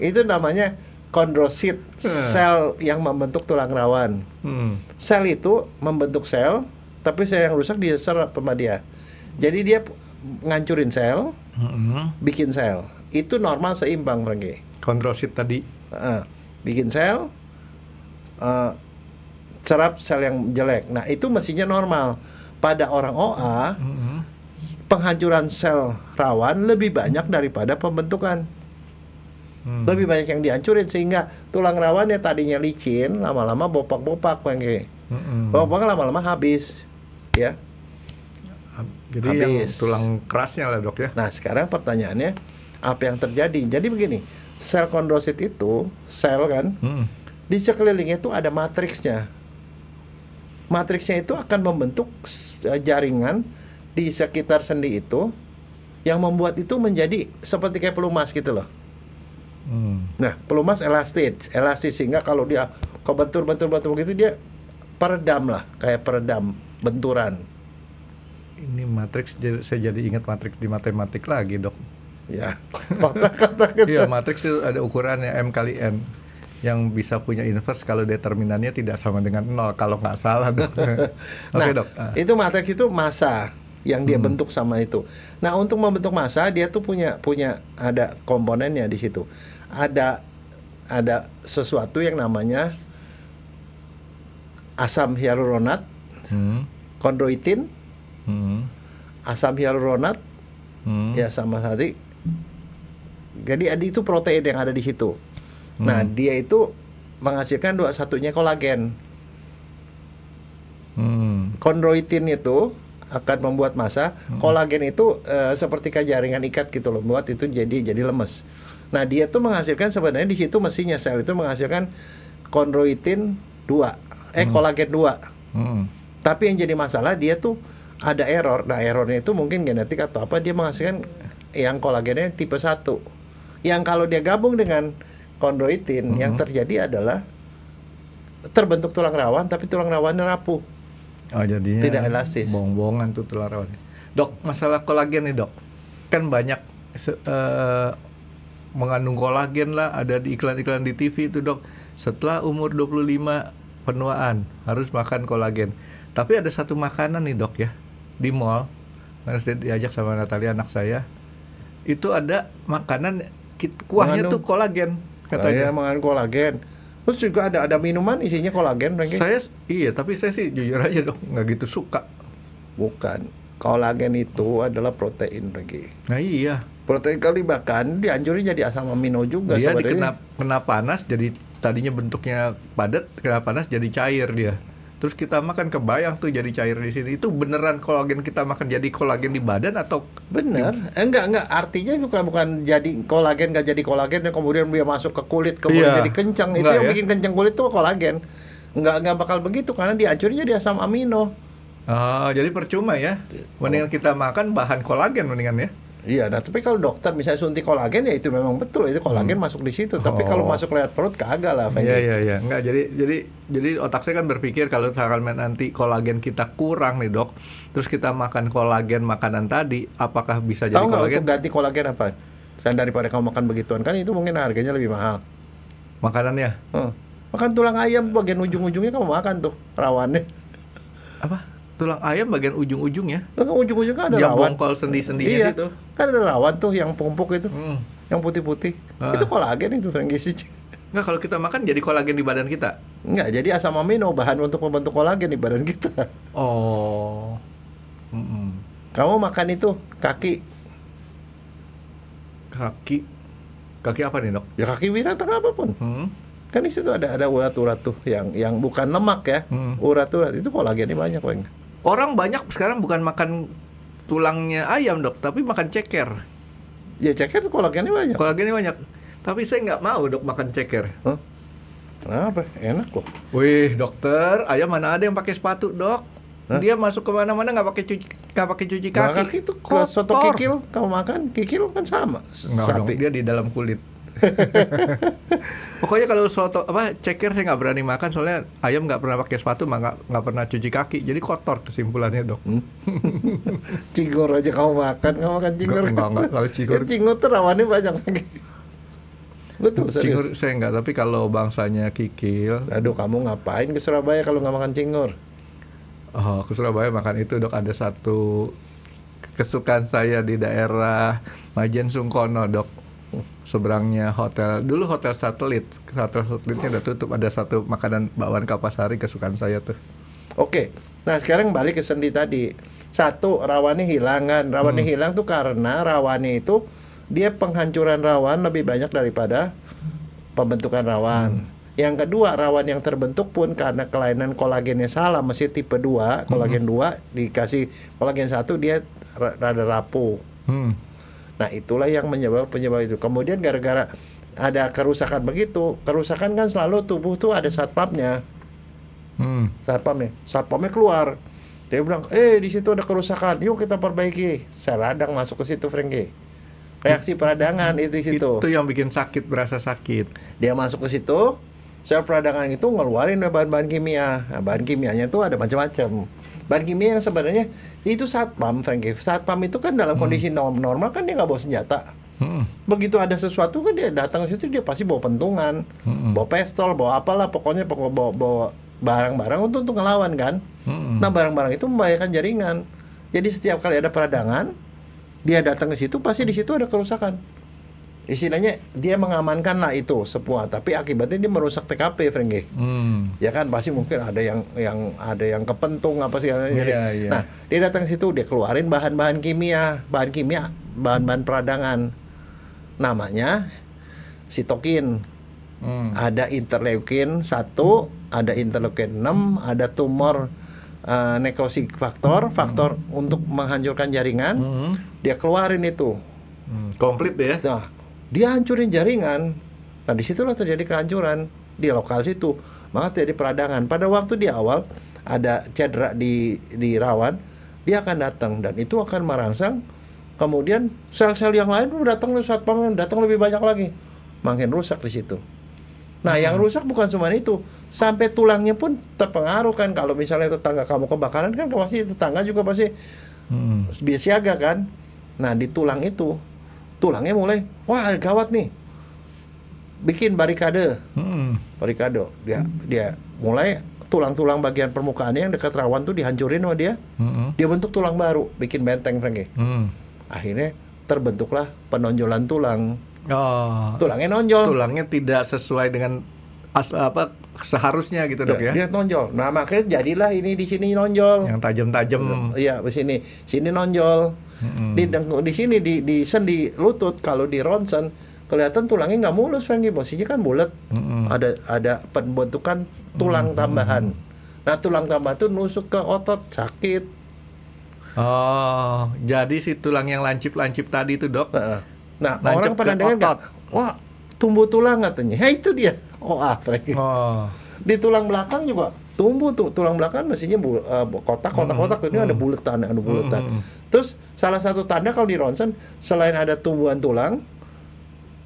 Itu namanya kondrosit, sel yang membentuk tulang rawan. Sel itu membentuk sel, tapi sel yang rusak dia serap sama dia. Jadi dia ngancurin sel, bikin sel. Itu normal seimbang, Frankie. Kondrosit tadi. Bikin sel, serap sel yang jelek. Nah itu mestinya normal. Pada orang OA, penghancuran sel rawan lebih banyak daripada pembentukan. Lebih banyak yang dihancurin sehingga tulang rawannya tadinya licin, lama-lama bopak-bopak, bopak lama-lama habis, ya. Jadi habis. Yang tulang kerasnya lah dok ya. Nah sekarang pertanyaannya apa yang terjadi? Jadi begini, sel kondrosit itu sel kan, di sekelilingnya itu ada matriksnya. Matriksnya itu akan membentuk jaringan di sekitar sendi itu yang membuat itu menjadi seperti kayak pelumas gitu loh. Nah, pelumas elastis sehingga kalau dia kebentur gitu dia peredam lah, kayak peredam benturan. Ini matriks, saya jadi ingat matriks di matematik lagi dok. Ya, kotak-kotak gitu. Iya, matriks itu ada ukurannya M kali N. Yang bisa punya inverse kalau determinannya tidak sama dengan 0 kalau nggak salah dok. Oke, dok. Itu matriks itu massa yang dia bentuk sama itu. Nah untuk membentuk massa dia tuh punya ada komponennya di situ. Ada sesuatu yang namanya asam hyaluronat, kondroitin, asam hyaluronat, ya sama tadi. Jadi itu protein yang ada di situ. Nah, dia itu menghasilkan satunya kolagen. Kondroitin itu akan membuat massa. Kolagen itu seperti kayak jaringan ikat gitu loh, membuat itu jadi lemes. Nah, dia tuh menghasilkan sebenarnya di situ mestinya sel itu menghasilkan kondroitin 2, kolagen 2. Tapi yang jadi masalah dia tuh ada error. Nah, errornya itu mungkin genetik atau apa, dia menghasilkan yang kolagennya tipe 1. Yang kalau dia gabung dengan kondroitin, yang terjadi adalah terbentuk tulang rawan, tapi tulang rawannya rapuh. Oh, jadinya tidak elastis. Bohong-bohongan tuh tulang rawan. Dok, masalah kolagen nih dok. kan banyak mengandung kolagen lah, ada di iklan-iklan di TV itu dok. Setelah umur 25 penuaan harus makan kolagen. Tapi ada satu makanan nih dok ya, di mall, harus diajak sama Natalia anak saya, itu ada makanan kuahnya tuh kolagen katanya. Mengandung kolagen. Terus juga ada minuman isinya kolagen, Franky. Iya, tapi saya sih jujur aja dok, nggak gitu suka. Bukan. Kolagen itu adalah protein, Franky. Nah iya. Protein kalau dimakan dihancurin jadi asam amino juga dia sebenarnya. Kena panas, jadi tadinya bentuknya padat, kena panas jadi cair dia. Terus kita makan, kebayang tuh jadi cair di sini. Itu beneran kolagen kita makan jadi kolagen di badan atau? Bener. Enggak. Artinya bukan jadi kolagen, nggak jadi kolagen dan kemudian dia masuk ke kulit kemudian jadi kencang. Itu yang bikin kencang kulit tuh kolagen. Enggak bakal begitu karena dihancurin jadi asam amino. Jadi percuma ya. Mendingan kita makan bahan kolagen mendingan ya. Iya, nah tapi kalau dokter misalnya suntik kolagen ya itu memang betul itu kolagen masuk di situ. Tapi kalau masuk lewat perut kagak lah, Fendi. Iya. Enggak, jadi otak saya kan berpikir kalau misalkan nanti kolagen kita kurang nih dok, terus kita makan kolagen makanan tadi, apakah bisa jadi kolagen? Tahu nggak untuk ganti kolagen apa? Selain daripada kamu makan begituan kan itu mungkin harganya lebih mahal. Makanannya? Makan tulang ayam bagian ujung-ujungnya kamu makan tuh rawannya. Apa? Tulang ayam bagian ujung-ujungnya? Ujung-ujungnya ada yang rawan. bongkol sendi-sendinya situ. Kan ada rawan tuh yang empuk itu. Yang putih-putih. Itu kolagen itu Franky. Enggak, kalau kita makan jadi kolagen di badan kita? Enggak, jadi asam amino bahan untuk membentuk kolagen di badan kita. Oh. Kamu makan itu kaki apa nih dok? Ya kaki binatang apapun. Kan di situ ada urat-urat tuh yang bukan lemak ya. Urat-urat itu kolagennya banyak, Bang. Orang banyak sekarang bukan makan tulangnya ayam dok, tapi makan ceker. Ya ceker tuh kolagennya banyak. Tapi saya nggak mau dok makan ceker. Kenapa? Enak kok. Wih dokter, ayam mana ada yang pakai sepatu dok? Dia masuk kemana-mana nggak pakai cuci kaki. Kaki itu soto kikil kamu makan, kikil kan sama. Sapi. Dia di dalam kulit. Pokoknya kalau soto ceker saya nggak berani makan soalnya ayam nggak pernah pakai sepatu, nggak pernah cuci kaki, jadi kotor kesimpulannya dok. Cingur aja kamu makan cingur. Nggak kalau cingur. Cingur tuh rawannya banyak lagi. Betul serius. Cingur saya nggak, tapi kalau bangsanya kikil. Aduh, kamu ngapain ke Surabaya kalau nggak makan cingur? Oh, ke Surabaya makan itu dok, ada satu kesukaan saya di daerah Majen Sungkono dok. Seberangnya hotel satelitnya udah tutup, ada satu makanan bakwan Kapasari kesukaan saya tuh. Oke, nah sekarang balik ke sendi tadi. Satu, rawannya hilangan. Rawannya hilang tuh karena rawannya itu dia penghancuran rawan lebih banyak daripada pembentukan rawan. Yang kedua, rawan yang terbentuk pun karena kelainan kolagennya salah, masih tipe 2, kolagen 2 dikasih kolagen 1 dia rada rapuh. Nah itulah yang penyebab itu. Kemudian gara-gara ada kerusakan begitu, kerusakan kan selalu tubuh tuh ada satpamnya. Satpamnya keluar. Dia bilang, di situ ada kerusakan, yuk kita perbaiki. Sel radang masuk ke situ, Franky. Reaksi peradangan itu di situ. Itu yang bikin sakit, berasa sakit. Dia masuk ke situ, sel peradangan itu ngeluarin bahan-bahan kimia. Nah, bahan kimianya tuh ada macam-macam. Bahan kimia yang sebenarnya itu satpam, Franky. Satpam itu kan dalam kondisi normal kan dia nggak bawa senjata. Begitu ada sesuatu kan dia datang ke situ, dia pasti bawa pentungan, bawa pistol, bawa apalah, pokoknya bawa barang-barang untuk ngelawan kan. Nah barang-barang itu membahayakan jaringan. Jadi setiap kali ada peradangan, dia datang ke situ pasti di situ ada kerusakan. Istilahnya dia mengamankan lah itu semua, tapi akibatnya dia merusak TKP, Franky. Ya kan pasti mungkin ada yang kepentung apa sih. Nah dia datang ke situ, dia keluarin bahan-bahan kimia, bahan-bahan peradangan. Namanya sitokin. Ada interleukin 1, ada interleukin 6, ada tumor necrosis faktor untuk menghancurkan jaringan. Dia keluarin itu. Komplit deh ya. Nah, dia hancurin jaringan. Nah, disitulah terjadi kehancuran di lokal situ. Maka terjadi peradangan. Pada waktu di awal ada cedera di rawan, dia akan datang dan itu akan merangsang. Kemudian sel-sel yang lain datang lebih banyak lagi, makin rusak di situ. Nah, yang rusak bukan cuma itu, sampai tulangnya pun terpengaruh kan. Kalau misalnya tetangga kamu kebakaran kan pasti tetangga juga pasti siaga kan. Nah di tulang itu, tulangnya mulai, wah gawat nih, bikin barikade. Barikade. Dia mulai tulang-tulang bagian permukaannya yang dekat rawan tuh dihancurin sama dia. Dia bentuk tulang baru, bikin benteng, Franky. Akhirnya terbentuklah penonjolan tulang. Tulangnya nonjol. Tulangnya tidak sesuai dengan seharusnya gitu, Dok ya. Dia nonjol. Nah, makanya jadilah ini di sini nonjol. Yang tajam-tajam. Iya, di sini nonjol. Di sini di sendi lutut, kalau di ronsen kelihatan tulangnya nggak mulus, Franky. Posisinya kan bulat. Ada pembentukan tulang tambahan. Nah, tulang tambahan itu nusuk ke otot, sakit. Oh, jadi si tulang yang lancip-lancip tadi itu, Dok. Nah, orang pada dengar nggak? Wah, tumbuh tulang katanya. Ya itu dia. Franky. Di tulang belakang juga tumbuh tuh. Tulang belakang mestinya kotak-kotak ini ada buletan. Terus salah satu tanda kalau di ronsen, selain ada tumbuhan tulang,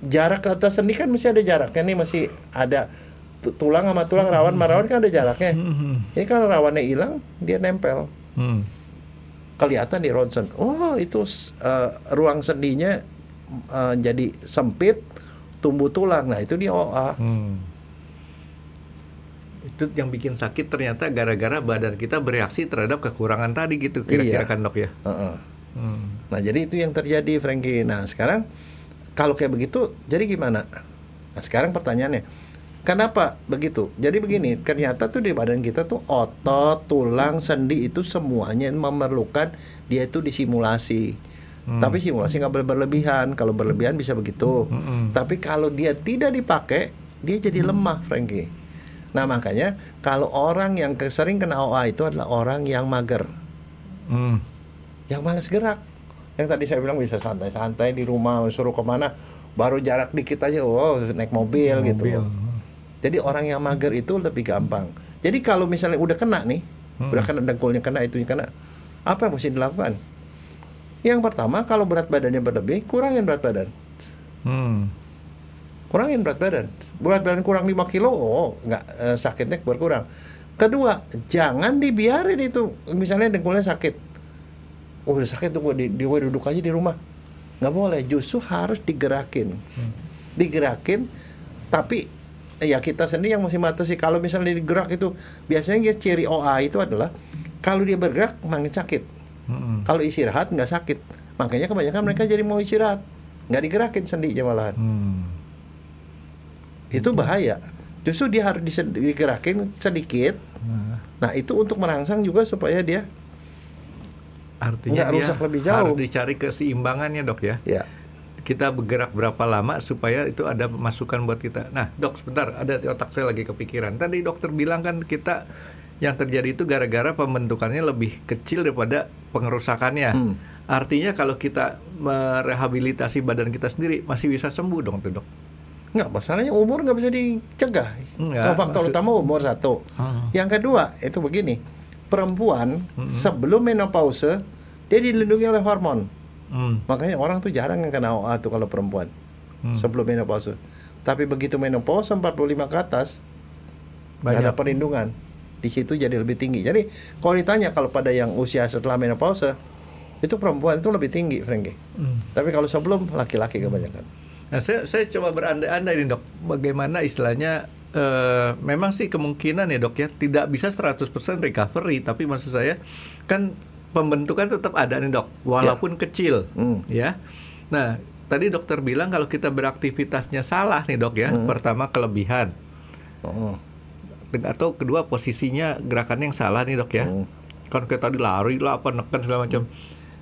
jarak ke atas sendi kan mesti ada jaraknya nih, masih ada tulang sama tulang, rawan kan ada jaraknya. Ini kalau rawannya hilang, dia nempel. Kelihatan di ronsen. Itu ruang sendinya jadi sempit, tumbuh tulang. Nah itu dia OA. Itu yang bikin sakit ternyata gara-gara badan kita bereaksi terhadap kekurangan tadi gitu, kira-kira kan, Dok ya. Nah jadi itu yang terjadi, Franky. Nah sekarang kalau kayak begitu jadi gimana? Nah sekarang pertanyaannya, kenapa begitu? Jadi begini, ternyata tuh di badan kita tuh otot, tulang, sendi itu semuanya memerlukan dia itu disimulasi. Tapi simulasi nggak berlebihan. Kalau berlebihan bisa begitu. Tapi kalau dia tidak dipakai, dia jadi lemah, Franky. Nah makanya kalau orang yang sering kena OA itu adalah orang yang mager, yang malas gerak. Yang tadi saya bilang bisa santai-santai di rumah, suruh kemana, baru jarak dikit aja, naik mobil gitu. Jadi orang yang mager itu lebih gampang. Jadi kalau misalnya udah kena nih, udah kena dengkulnya kena, itunya kena, apa yang mesti dilakukan? Yang pertama, kalau berat badannya berlebih, kurangin berat badan. Kurangin berat badan. Berat badan kurang 5 kilo, sakitnya berkurang. Kedua, jangan dibiarin itu. Misalnya dengkulnya sakit. Udah sakit tuh, gue duduk aja di rumah. Nggak boleh, justru harus digerakin. Digerakin, tapi ya kita sendiri yang mesti matasi. Kalau misalnya digerak itu, biasanya ciri OA itu adalah kalau dia bergerak makin sakit. Kalau istirahat nggak sakit. Makanya kebanyakan mereka jadi mau istirahat, nggak digerakin sendinya malahan. Itu bahaya. Justru dia harus digerakin sedikit. Nah itu untuk merangsang juga supaya dia artinya nggak rusak lebih jauh. Harus dicari keseimbangannya, Dok ya. Kita bergerak berapa lama supaya itu ada masukan buat kita. Nah, Dok, sebentar, ada di otak saya lagi kepikiran. Tadi dokter bilang kan kita yang terjadi itu gara-gara pembentukannya lebih kecil daripada pengerusakannya. Artinya kalau kita merehabilitasi badan kita sendiri masih bisa sembuh dong, tuh, Dok. Nggak, masalahnya umur nggak bisa dicegah. Faktor utama umur satu. Yang kedua, itu begini. Perempuan sebelum menopause, dia dilindungi oleh hormon. Makanya orang tuh jarang yang kena OA tuh kalau perempuan sebelum menopause. Tapi begitu menopause 45 ke atas, nggak ada perlindungan. Di situ jadi lebih tinggi. Jadi kalau ditanya kalau pada yang usia setelah menopause, itu perempuan itu lebih tinggi, Franky. Tapi kalau sebelum, laki-laki kebanyakan. Nah, saya coba berandai-andai nih, Dok. Bagaimana istilahnya, memang sih kemungkinan ya, Dok ya, tidak bisa 100% recovery, tapi maksud saya kan pembentukan tetap ada nih, Dok, walaupun kecil, ya. Nah, tadi dokter bilang kalau kita beraktivitasnya salah nih, Dok ya. Pertama kelebihan, atau kedua posisinya gerakannya yang salah nih, Dok ya. Kan kayak tadi lari lah, apa neken segala macam.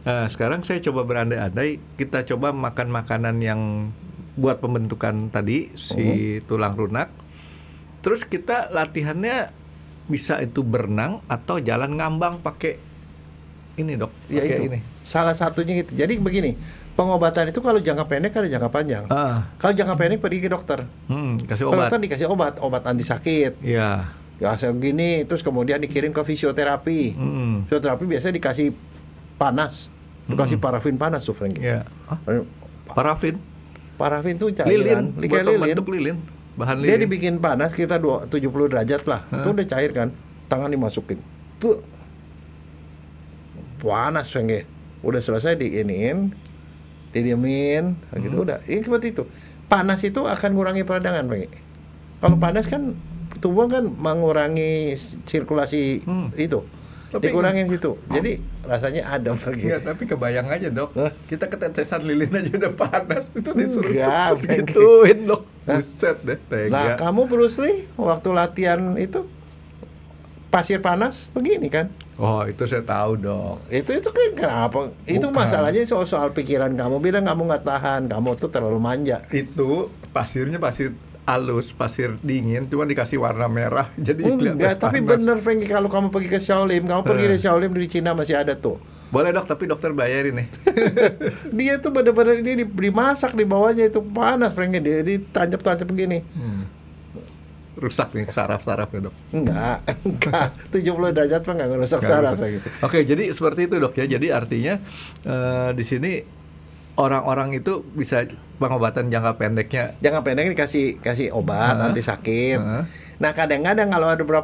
Nah, sekarang saya coba berandai-andai, kita coba makan makanan yang buat pembentukan tadi si tulang lunak. Terus kita latihannya bisa itu berenang atau jalan ngambang pakai ini, Dok. Ya itu. Ini. Salah satunya gitu. Jadi begini, pengobatan itu kalau jangka pendek ada jangka panjang. Kalau jangka pendek pergi ke dokter. Kasih obat. Dokter dikasih obat anti sakit. Iya. Ya segini, terus kemudian dikirim ke fisioterapi. Fisioterapi biasanya dikasih panas, dikasih parafin panas tuh, Franky. Iya. Parafin tuh cairan, buat membentuk lilin. Bahan lilin. Dia dibikin panas kita 70 derajat lah. Itu udah cair kan. Tangan dimasukin. Panas, Franky. Udah selesai diiniin, didiemin, gitu udah. Ini seperti itu. Panas itu akan mengurangi peradangan, Pak. Kalau panas kan tubuh kan mengurangi sirkulasi itu. Dikurangin gitu. Jadi rasanya adem lagi. Enggak, tapi kebayang aja, Dok. Kita ketetesan lilin aja udah panas, itu disuruh Enggak, gituin, Dok. Buset deh, tega. Lah, kamu Bruce Lee waktu latihan itu pasir panas begini kan? Oh, itu saya tahu, Dok. Itu kan kenapa? Itu Bukan. masalahnya soal pikiran kamu. Bilang kamu nggak tahan, kamu tuh terlalu manja. Itu pasirnya pasir halus, pasir dingin, cuma dikasih warna merah, jadi Enggak, tapi panas. bener Frankie, kalau kamu pergi ke Shaolin, kamu pergi ke Shaolin di Cina masih ada tuh. Boleh, Dok, tapi dokter bayarin nih. Dia tuh bener-bener ini dimasak di bawahnya itu panas Frankie, dia ditancap-tancap begini. Rusak nih saraf-sarafnya, Dok. Enggak, 70 derajat mah nggak ngerusak saraf kayak gitu. Oke, jadi seperti itu, Dok ya. Jadi artinya di sini orang-orang itu bisa pengobatan jangka pendeknya. Jangka pendek kasih obat anti sakit. Nah kadang-kadang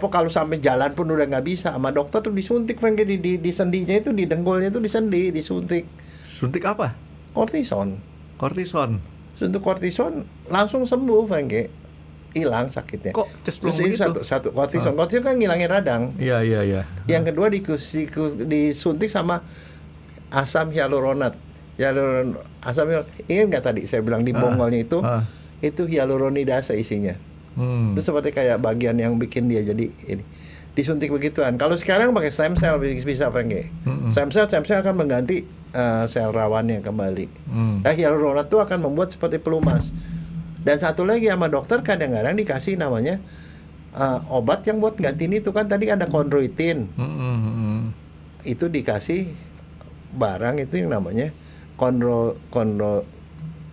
kalau sampai jalan pun udah nggak bisa, sama dokter tuh disuntik Frankie, di sendinya itu, di dengkulnya itu disuntik. Suntik apa? Kortison. Suntik kortison langsung sembuh Frankie, hilang sakitnya. Kok cesplung Terus ini begitu? satu kortison kan ngilangin radang. Iya. Yang kedua disuntik sama asam hyaluronat. Asam hyaluronat. Ingat nggak tadi saya bilang di bongolnya itu hyaluronidase isinya. Itu seperti kayak bagian yang bikin dia jadi ini. Disuntik begituan. Kalau sekarang pakai stem cell bisa Frankie. Stem cell akan mengganti sel rawannya kembali. Nah, hyaluronat itu akan membuat seperti pelumas. Dan satu lagi sama dokter kadang-kadang dikasih namanya obat yang buat gantiin itu kan tadi ada chondroitin. Itu dikasih barang itu yang namanya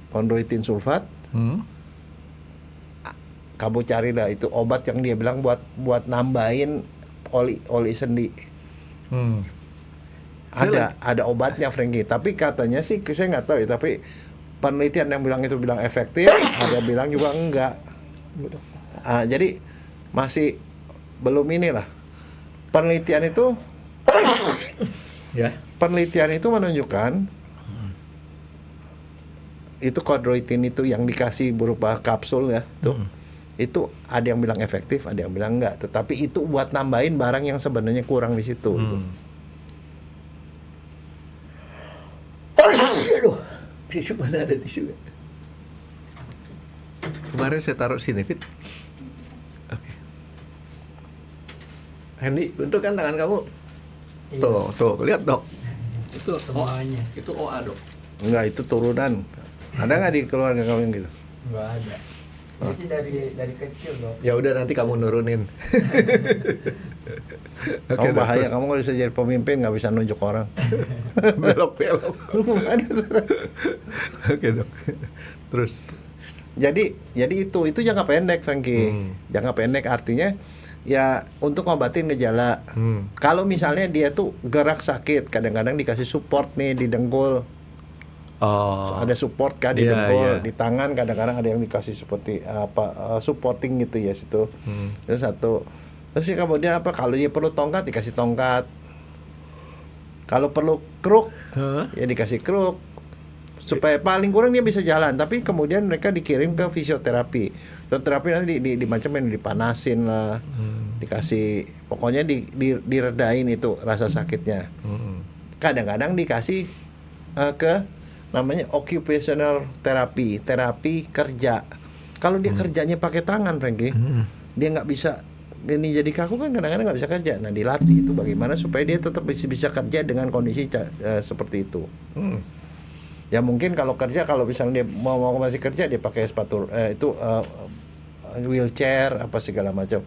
chondroitin sulfat. Kamu cari dah itu obat yang dia bilang buat nambahin oli sendi. Ada obatnya Frankie, tapi katanya sih saya nggak tahu ya, tapi penelitian yang bilang efektif, ada bilang juga enggak. Jadi masih belum inilah. Penelitian itu menunjukkan itu chondroitin itu yang dikasih berupa kapsul ya, tuh. Itu ada yang bilang efektif, ada yang bilang enggak. Tetapi itu buat nambahin barang yang sebenarnya kurang di situ. Gitu. Aduh, tisu mana ada tisu? Kemarin saya taruh sini, Fit. Oke. Hendy, bentuk kan tangan kamu? Iya. Tuh, lihat, Dok. Itu semuanya. Itu OA, Dok. Enggak, itu turunan. Ada nggak di keluarga kamu yang gitu? Enggak ada. Ini sih dari kecil, Dok. Ya udah, nanti kamu nurunin. Kamu bahaya, kamu nggak bisa jadi pemimpin, nggak bisa nunjuk orang. Belok. Oke, Dok. Terus jadi itu jangka pendek Frankie. Jangka pendek artinya ya untuk ngobatin gejala. Kalau misalnya dia tuh gerak sakit, kadang-kadang dikasih support nih di dengkul. Ada support kan di dengkul, di tangan kadang-kadang ada yang dikasih seperti supporting gitu ya situ. Itu satu. Terus kemudian kalau dia perlu tongkat dikasih tongkat. Kalau perlu kruk ya dikasih kruk. Supaya paling kurang dia bisa jalan, tapi kemudian mereka dikirim ke fisioterapi. Fisioterapi nanti dimacam-macam, dipanasin lah. Dikasih pokoknya diredain itu rasa sakitnya. Kadang-kadang dikasih ke namanya occupational therapy, terapi kerja. Kalau dia kerjanya pakai tangan, Frankie, dia nggak bisa ini jadi kaku kan kadang-kadang nggak bisa kerja. Nah dilatih itu bagaimana supaya dia tetap bisa kerja dengan kondisi seperti itu. Ya mungkin kalau misalnya dia mau masih kerja dia pakai sepatu wheelchair apa segala macam.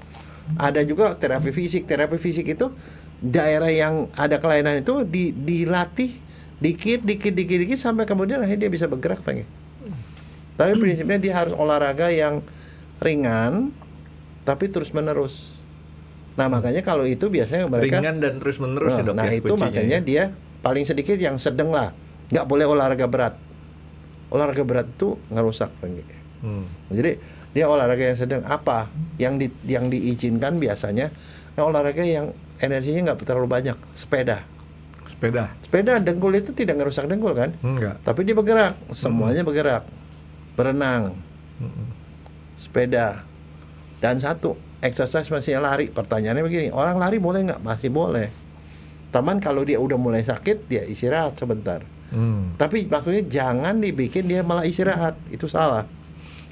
Ada juga terapi fisik. Terapi fisik itu daerah yang ada kelainan itu dilatih dikit sampai kemudian akhirnya dia bisa bergerak Frankie. Tapi prinsipnya dia harus olahraga yang ringan tapi terus menerus. Nah makanya kalau itu biasanya mereka ringan dan terus menerus ya, Dok. Nah itu makanya dia paling sedikit yang sedang lah, nggak boleh olahraga berat. Olahraga berat itu ngerusak Frankie. Jadi dia olahraga yang sedang apa? Yang diizinkan biasanya olahraga yang energinya nggak terlalu banyak, sepeda. Sepeda dengkul itu tidak ngerusak dengkul kan? Enggak. Tapi dia bergerak, semuanya bergerak. Berenang, sepeda, dan satu exercise masih lari. Pertanyaannya begini, orang lari boleh nggak? Masih boleh. Taman kalau dia udah mulai sakit, dia istirahat sebentar. Tapi maksudnya jangan dibikin dia malah istirahat, itu salah.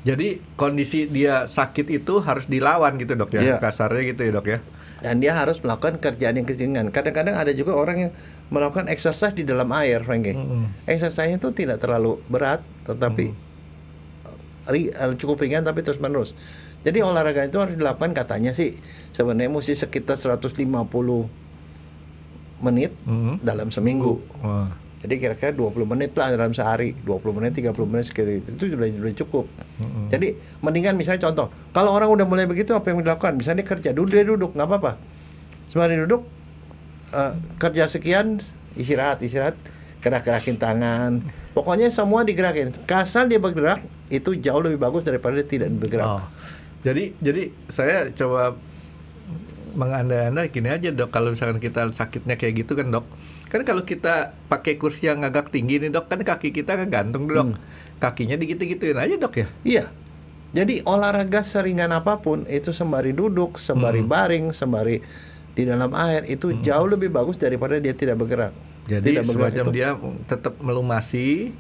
Jadi kondisi dia sakit itu harus dilawan gitu dok ya, Iya. kasarnya gitu ya dok ya. Dan dia harus melakukan kerjaan yang keringan. Kadang-kadang ada juga orang yang melakukan exercise di dalam air, Frankie. Exercise itu tidak terlalu berat, tetapi cukup ringan tapi terus menerus. Jadi olahraga itu harus dilakukan katanya sih sebenarnya mesti sekitar 150 menit dalam seminggu. Wah. Jadi kira-kira 20 menit lah dalam sehari, 20 menit, 30 menit sekitar itu sudah cukup. Jadi mendingan misalnya contoh, kalau orang udah mulai begitu apa yang dilakukan? Misalnya dia kerja, dia duduk, nggak apa-apa. Sembari duduk, kerja sekian, istirahat, gerak-gerakin tangan. Pokoknya semua digerakin. Kasar dia bergerak, itu jauh lebih bagus daripada dia tidak bergerak. Oh. Jadi saya coba mengandai-andai gini aja dok, kalau misalkan kita sakitnya kayak gitu kan dok, kan kalau kita pakai kursi yang agak tinggi nih dok, kan kaki kita kegantung dok, kakinya digitu-gituin aja dok ya. Iya. Jadi olahraga seringan apapun itu sembari duduk, sembari baring, sembari di dalam air itu jauh lebih bagus daripada dia tidak bergerak. Jadi Tidak bergerak semacam itu. dia tetap melumasi,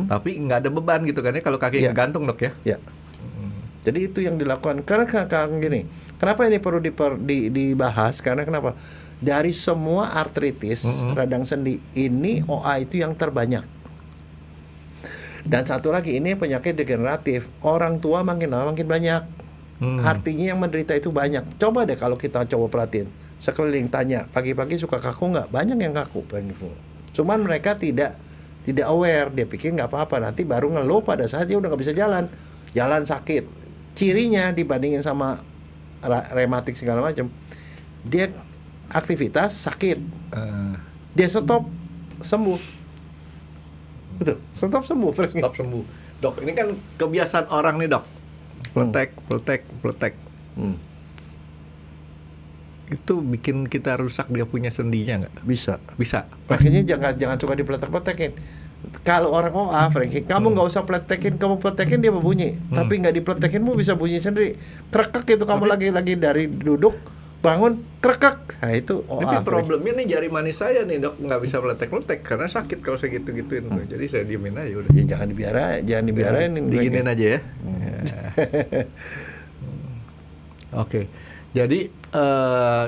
tapi nggak ada beban gitu kan ya kalau kaki Iya. kegantung dok ya. Ya. Jadi itu yang dilakukan. Karena gini, kenapa ini perlu dibahas? Karena kenapa? Dari semua artritis radang sendi ini OA itu yang terbanyak. Dan satu lagi ini penyakit degeneratif. Orang tua makin lama makin banyak. Artinya yang menderita itu banyak. Coba deh kalau kita coba perhatiin, sekeliling tanya, pagi-pagi suka kaku nggak? Banyak yang kaku. Cuman mereka tidak aware. Dia pikir nggak apa-apa. Nanti baru ngeluh pada saat dia udah nggak bisa jalan. Jalan sakit. Cirinya dibandingin sama rematik segala macam, dia aktivitas sakit, dia stop sembuh, betul, stop sembuh. Stop sembuh. Dok, ini kan kebiasaan orang nih dok, pletek. Itu bikin kita rusak dia punya sendinya nggak? Bisa. Makanya jangan suka dipletek-pletekin. Kalau orang OA, Frankie, kamu nggak usah pletekin, kamu pletekin dia berbunyi. Tapi nggak dipletekinmu bisa bunyi sendiri. Krekek itu kamu lagi dari duduk bangun krekek. Nah itu OA. Tapi problemnya nih jari manis saya nih dok, nggak bisa pletek-pletek karena sakit kalau saya gitu-gituin. Jadi saya diemin aja udah. Ya, jangan dibiarain. Diginin aja ya. Oke. Jadi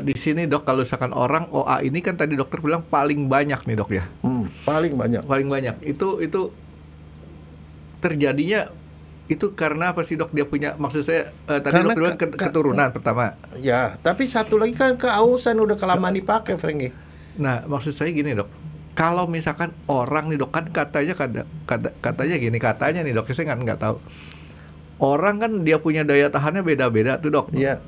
di sini dok, kalau misalkan orang OA ini kan tadi dokter bilang paling banyak nih dok ya. Paling banyak. Paling banyak. Itu terjadinya itu karena apa sih dok? Dia punya, maksud saya tadi Karena dokter bilang keturunan pertama. Ya, tapi satu lagi kan keausan udah kelamaan dipakai, Frankie. Nah, maksud saya gini dok. Kalau misalkan orang nih dok, kan katanya gini, katanya nih dok, saya nggak tahu. Orang kan dia punya daya tahannya beda-beda tuh dok. Iya.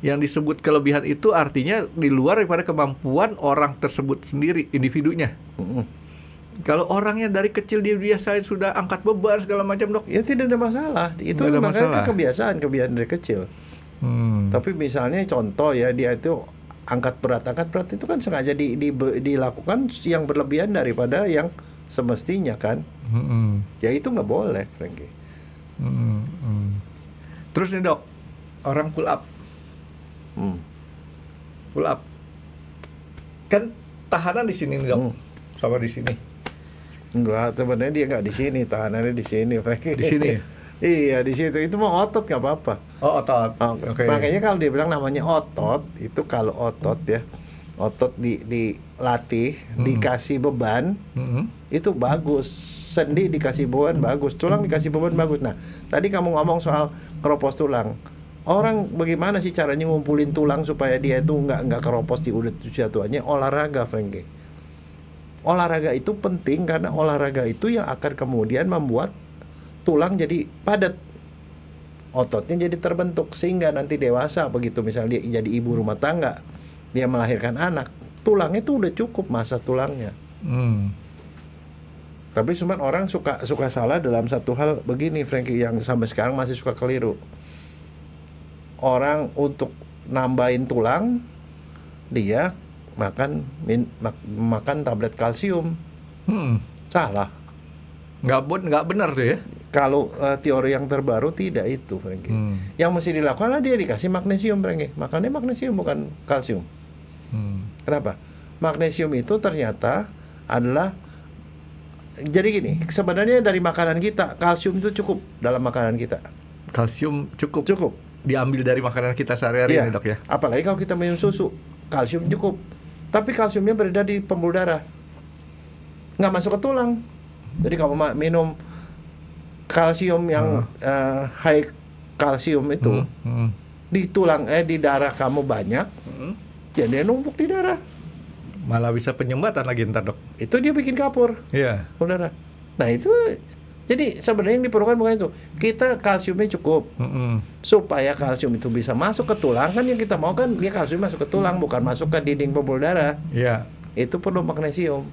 Yang disebut kelebihan itu artinya di luar daripada kemampuan orang tersebut sendiri, individunya. Kalau orangnya dari kecil dia biasain sudah angkat beban segala macam dok, Ya tidak ada masalah. Itu Nggak ada makanya masalah. kebiasaan dari kecil. Tapi misalnya contoh ya, dia itu angkat berat itu kan sengaja dilakukan yang berlebihan daripada yang semestinya kan. Ya itu nggak boleh, Frankie. Terus nih dok, orang pull up kan tahanan di sini nih dok, sama di sini. Enggak, sebenarnya dia nggak di sini, tahanannya di sini, Frankie. Di sini ya? Iya, di situ. Itu mah otot nggak apa-apa. Oh otot. Oke. Makanya kalau dia bilang namanya otot, itu kalau otot ya, otot dilatih, dikasih beban, itu bagus. Sendi dikasih beban bagus, tulang dikasih beban bagus. Nah, tadi kamu ngomong soal keropos tulang. Orang bagaimana sih caranya ngumpulin tulang supaya dia itu nggak keropos di usia tuanya? Olahraga, Frankie. Olahraga itu penting karena olahraga itu yang akan kemudian membuat tulang jadi padat, ototnya jadi terbentuk, sehingga nanti dewasa begitu misalnya dia jadi ibu rumah tangga, dia melahirkan anak, tulangnya itu udah cukup masa tulangnya. Tapi cuma orang suka salah dalam satu hal begini, Frankie, yang sampai sekarang masih suka keliru. Orang untuk nambahin tulang, dia makan tablet kalsium. Salah. Nggak benar tuh ya? Kalau teori yang terbaru tidak itu, Frankie. Yang mesti dilakukan adalah dia dikasih magnesium, Frankie. Makannya magnesium bukan kalsium. Kenapa? Magnesium itu ternyata adalah, jadi gini, sebenarnya dari makanan kita kalsium itu cukup dalam makanan kita. Kalsium cukup. Cukup. Diambil dari makanan kita sehari-hari Iya. nih, Dok ya. Apalagi kalau kita minum susu, kalsium cukup. Tapi kalsiumnya beredar di pembuluh darah, nggak masuk ke tulang. Jadi kalau minum kalsium yang high kalsium itu di tulang di darah kamu banyak, ya dia numpuk di darah. Malah bisa penyumbatan lagi ntar, Dok. Itu dia bikin kapur. Iya. Saudara. Nah itu, jadi sebenarnya yang diperlukan bukan itu. Kita kalsiumnya cukup. Supaya kalsium itu bisa masuk ke tulang, kan yang kita mau kan dia kalsium masuk ke tulang, bukan masuk ke dinding pembuluh darah. Iya. Itu perlu magnesium.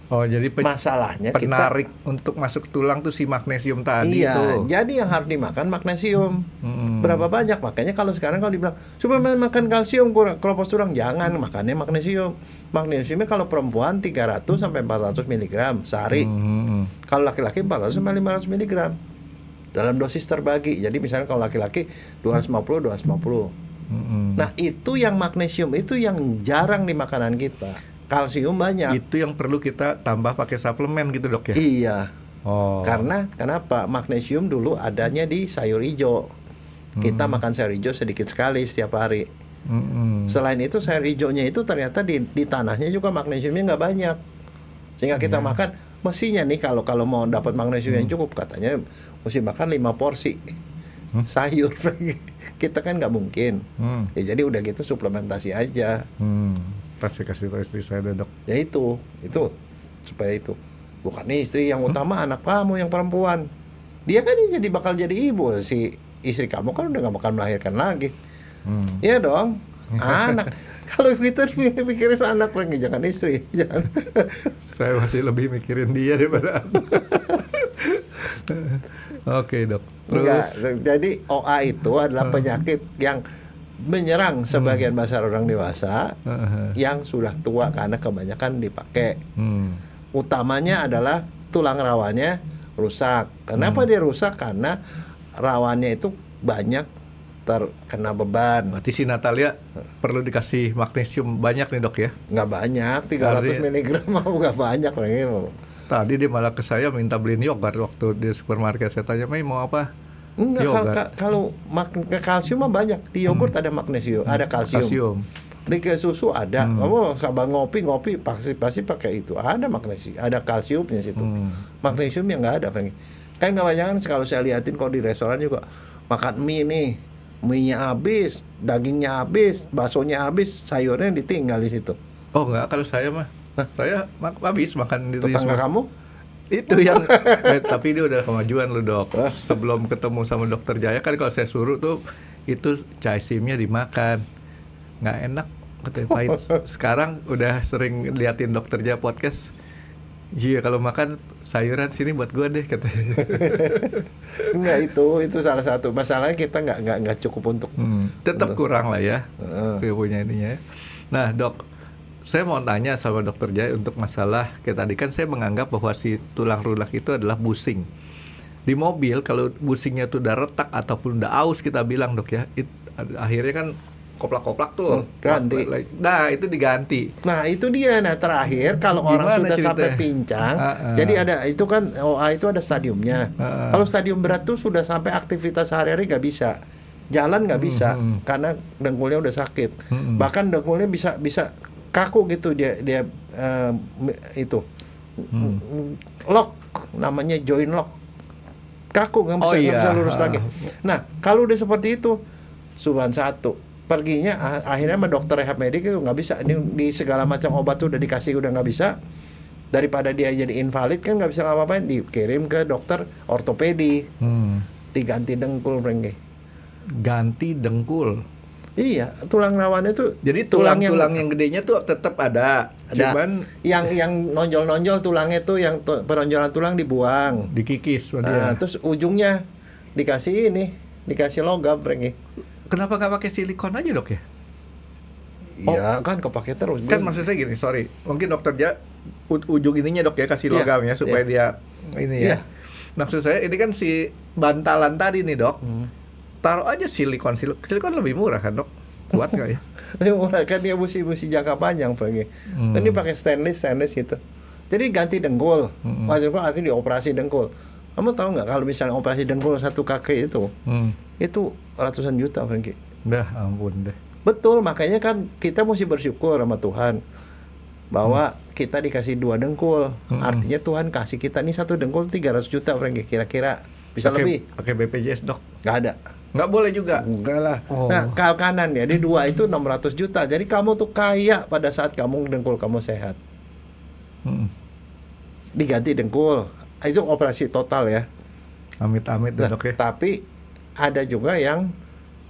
Oh, jadi Masalahnya penarik untuk masuk tulang tuh si magnesium tadi iya, itu. jadi yang harus dimakan magnesium. Berapa banyak? Makanya kalau sekarang kalau dibilang supaya makan kalsium keropos tulang, jangan, makannya magnesium. Magnesiumnya kalau perempuan 300 sampai 400 mg sehari. Kalau laki-laki 400 sampai 500 mg. Dalam dosis terbagi. Jadi misalnya kalau laki-laki 250. Nah, itu yang magnesium itu yang jarang di makanan kita. Kalsium banyak. Itu yang perlu kita tambah pakai suplemen gitu, Dok ya? Iya. Oh. Karena kenapa? Magnesium dulu adanya di sayur hijau. Kita makan sayur hijau sedikit sekali setiap hari. Selain itu sayur hijaunya itu ternyata di tanahnya juga magnesiumnya nggak banyak. Sehingga kita makan, mestinya nih kalau mau dapat magnesium yang cukup, katanya mesti makan 5 porsi sayur. Kita kan nggak mungkin. Ya jadi udah gitu suplementasi aja. Pasti kasih tahu istri saya deh, Dok. Ya itu supaya itu bukan istri yang utama, anak kamu yang perempuan. Dia kan jadi bakal jadi ibu, si istri kamu kan udah gak bakal melahirkan lagi. Iya dong, anak. Kalau kita mikirin anak lagi, jangan istri, jangan. Saya masih lebih mikirin dia daripada Oke, Dok. Enggak, jadi OA itu adalah penyakit yang menyerang sebagian besar orang dewasa yang sudah tua karena kebanyakan dipakai. Utamanya adalah tulang rawannya rusak. Kenapa dia rusak? Karena rawannya itu banyak terkena beban. Berarti si Natalia perlu dikasih magnesium banyak nih, Dok ya? Nggak banyak, 300 mg mau nggak banyak. Tadi dia malah ke saya minta beliin yogurt waktu di supermarket. Saya tanya, Mei mau apa? Enggak, kalau kalsium mah banyak. Di yogurt ada magnesium, ada kalsium. Di susu ada. Sabang ngopi pasti pakai itu. Ada magnesium, ada kalsiumnya situ. Magnesium yang nggak ada, Franky. Kan kebanyakan kalau saya liatin kalau di restoran juga makan mie nih, mie-nya habis, dagingnya habis, baksonya habis, sayurnya ditinggal di situ. Oh enggak, kalau saya mah saya habis makan di tetangga kamu? Itu yang tapi dia udah kemajuan lu, Dok. Sebelum ketemu sama Dokter Jaya kan kalau saya suruh tuh itu caisimnya dimakan, nggak enak, katanya pahit. Sekarang udah sering liatin Dokter Jaya podcast. Iya, kalau makan sayuran sini buat gua deh, katanya. Enggak, itu salah satu masalahnya, kita nggak cukup untuk tetap kurang lah ya punya ininya. Nah, Dok, saya mau tanya sama Dokter Jaya untuk masalah kayak tadi kan saya menganggap bahwa si tulang lunak itu adalah busing. Di mobil kalau busingnya tuh udah retak ataupun udah aus kita bilang, Dok ya, akhirnya kan koplak-koplak tuh ganti. Nah, itu diganti. Nah, itu dia. Nah, terakhir kalau orang sudah sampai pincang, jadi ada itu kan OA itu ada stadiumnya. Kalau stadium berat tuh sudah sampai aktivitas sehari-hari nggak bisa. Jalan nggak bisa karena dengkulnya udah sakit. Bahkan dengkulnya bisa kaku gitu dia itu lock, namanya joint lock, kaku nggak bisa lurus lagi. Nah, kalau udah seperti itu, Subhan satu perginya akhirnya sama dokter rehab medik itu nggak bisa. Ini di segala macam obat tuh udah dikasih udah nggak bisa. Daripada dia jadi invalid kan nggak bisa ngapa-ngapain, dikirim ke dokter ortopedi, diganti dengkul, Franky. Ganti dengkul. Iya, tulang rawannya tuh. Jadi tulang yang gedenya tuh tetap ada. Cuman yang nonjol-nonjol tulangnya tuh, yang penonjolan tulang dibuang, dikikis. Terus ujungnya dikasih logam, Franky. Kenapa nggak pakai silikon aja, Dok ya? Iya kan kepake terus. Kan maksud saya gini, sorry, mungkin dokter dia ujung ininya dok ya kasih logam ya supaya dia ini ya. Maksud saya ini kan si bantalan tadi nih dok, taruh aja silikon lebih murah kan dok, kuat nggak ya? Lebih murah kan dia mesti jangka panjang pergi. Ini pakai stainless gitu. Jadi ganti dengkul, artinya dioperasi dengkul. Kamu tahu nggak kalau misalnya operasi dengkul satu kaki itu ratusan juta pergi. Dah ampun deh. Betul, makanya kan kita mesti bersyukur sama Tuhan bahwa kita dikasih 2 dengkul. Artinya Tuhan kasih kita nih 1 dengkul 300 juta Franky, kira-kira bisa lebih. Pakai BPJS dok? Nggak ada. Nggak boleh juga? Enggak lah. Nah, kal kanan ya, di 2 itu 600 juta. Jadi kamu tuh kaya pada saat kamu dengkul kamu sehat. Diganti dengkul. Itu operasi total ya. Amit-amit dok ya. Tapi ada juga yang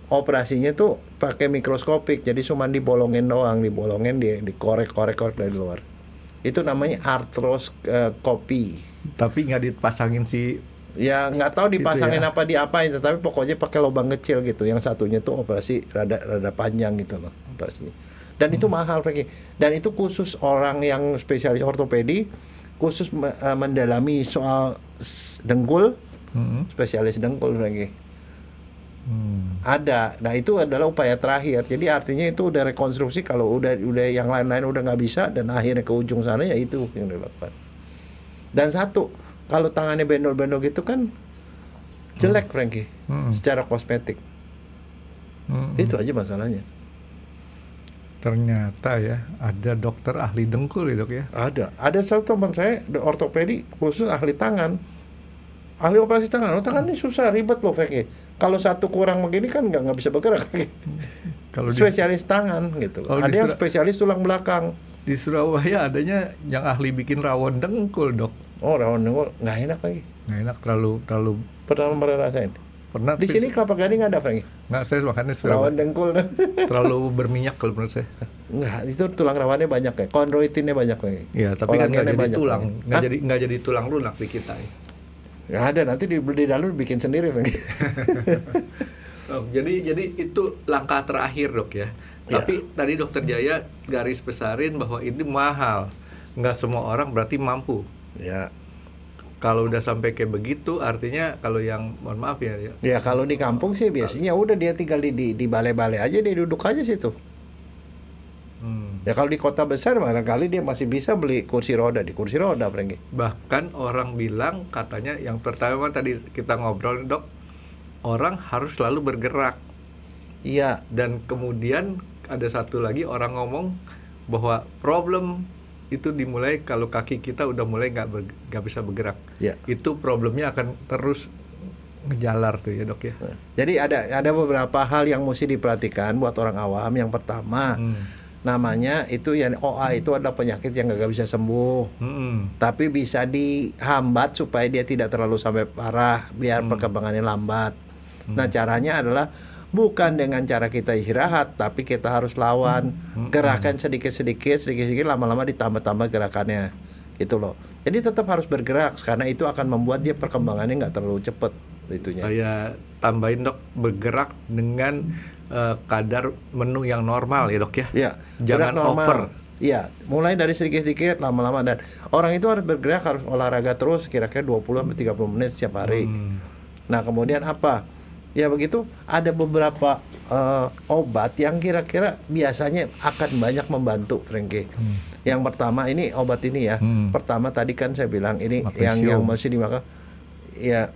operasinya tuh pakai mikroskopik, jadi cuma dibolongin doang, dikorek dari luar. Itu namanya artroskopi. Tapi nggak dipasangin ya nggak tahu dipasangin ya. apa diapain, tapi pokoknya pakai lubang kecil gitu. Yang satunya tuh operasi rada panjang gitu loh operasinya. Dan itu mahal Franky. Dan itu khusus orang yang spesialis ortopedi, khusus mendalami soal dengkul, spesialis dengkul Franky. Ada. Nah itu adalah upaya terakhir. Jadi artinya itu udah rekonstruksi. Kalau udah yang lain-lain udah nggak bisa dan akhirnya ke ujung sana ya itu yang dilakukan. Dan satu, kalau tangannya bendol-bendol gitu kan jelek Franky, secara kosmetik. Itu aja masalahnya. Ternyata ya ada dokter ahli dengkul ya dok ya. Ada satu teman saya ortopedi khusus ahli tangan. Ahli operasi tangan, tangan ini susah, ribet loh Franky. Kalau satu kurang begini kan nggak bisa bergerak. Kalau spesialis tangan gitu. Ada yang spesialis tulang belakang. Di Surabaya adanya yang ahli bikin rawon dengkul dok. Oh rawon dengkul, nggak enak lagi. Nggak enak, terlalu. Pernah rasain? Pernah. Di sini Kelapa Gading ada Franky? Nggak, saya makannya rawon dengkul. Terlalu berminyak kalau menurut saya. Nggak, itu tulang rawannya banyak ya, kondroitinnya banyak Franky. Iya, tapi kan nggak jadi tulang, nggak jadi tulang lunak di kita. Nggak ada, nanti di dalam bikin sendiri Franky. Jadi itu langkah terakhir dok ya. Tapi tadi dokter Jaya garis besarin bahwa ini mahal, nggak semua orang berarti mampu. Ya. Kalau udah sampai kayak begitu, artinya kalau yang mohon maaf ya. Ya kalau di kampung sih biasanya udah dia tinggal di balai-balai aja, dia duduk aja situ. Ya kalau di kota besar barangkali dia masih bisa beli kursi roda, di kursi roda Franky. Bahkan orang bilang katanya yang pertama tadi kita ngobrol dok, orang harus selalu bergerak. Iya. Dan kemudian ada satu lagi orang ngomong bahwa problem itu dimulai kalau kaki kita udah mulai nggak bisa bergerak. Ya. Itu problemnya akan terus ngejalar tuh ya dok ya. Jadi ada beberapa hal yang mesti diperhatikan buat orang awam. Yang pertama namanya itu yang OA itu adalah penyakit yang nggak bisa sembuh, tapi bisa dihambat supaya dia tidak terlalu sampai parah, biar perkembangannya lambat. Nah caranya adalah bukan dengan cara kita istirahat, tapi kita harus lawan gerakan sedikit-sedikit, lama-lama ditambah-tambah gerakannya, gitu loh. Jadi tetap harus bergerak karena itu akan membuat dia perkembangannya nggak terlalu cepat. Itunya. Saya tambahin dok, bergerak dengan kadar menu yang normal ya dok ya. Iya. Jangan over. Iya, mulai dari sedikit-sedikit lama-lama, dan orang itu harus bergerak, harus olahraga terus kira-kira 20-30 menit setiap hari. Nah, kemudian apa? Ya begitu, ada beberapa obat yang kira-kira biasanya akan banyak membantu Franky. Yang pertama ini obat ini ya. Pertama tadi kan saya bilang ini yang mesti dimakan ya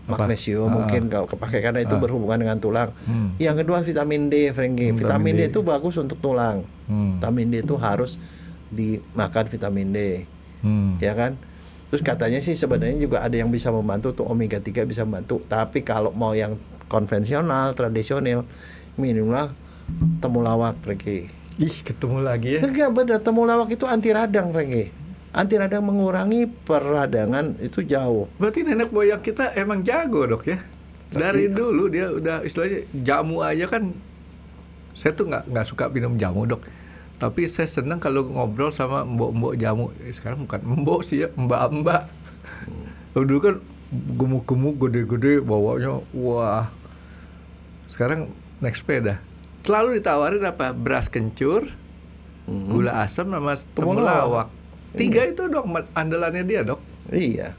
magnesium, mungkin kalau kepake karena itu berhubungan dengan tulang. Yang kedua vitamin D Franky. Vitamin D itu bagus untuk tulang. Vitamin D itu harus dimakan vitamin D. Ya kan? Terus katanya sih sebenarnya juga ada yang bisa membantu tuh, omega 3 bisa membantu. Tapi kalau mau yang konvensional, tradisional, minumlah temulawak Franky. Ih, ketemu lagi ya. Enggak benar, temulawak itu anti radang Franky. Anti radang mengurangi peradangan itu jauh. Berarti nenek moyang kita emang jago dok ya. Dari dulu dia udah istilahnya jamu aja kan. Saya tuh nggak suka minum jamu dok. Tapi saya senang kalau ngobrol sama mbok-mbok jamu. Sekarang bukan mbok sih ya, mbak-mbak. Dulu kan gemuk-gemuk, gede-gede, bawanya wah. Sekarang naik sepeda. selalu ditawarin apa? Beras kencur, gula asam sama temulawak. 3 itu dok andalannya dia, Dok. Iya.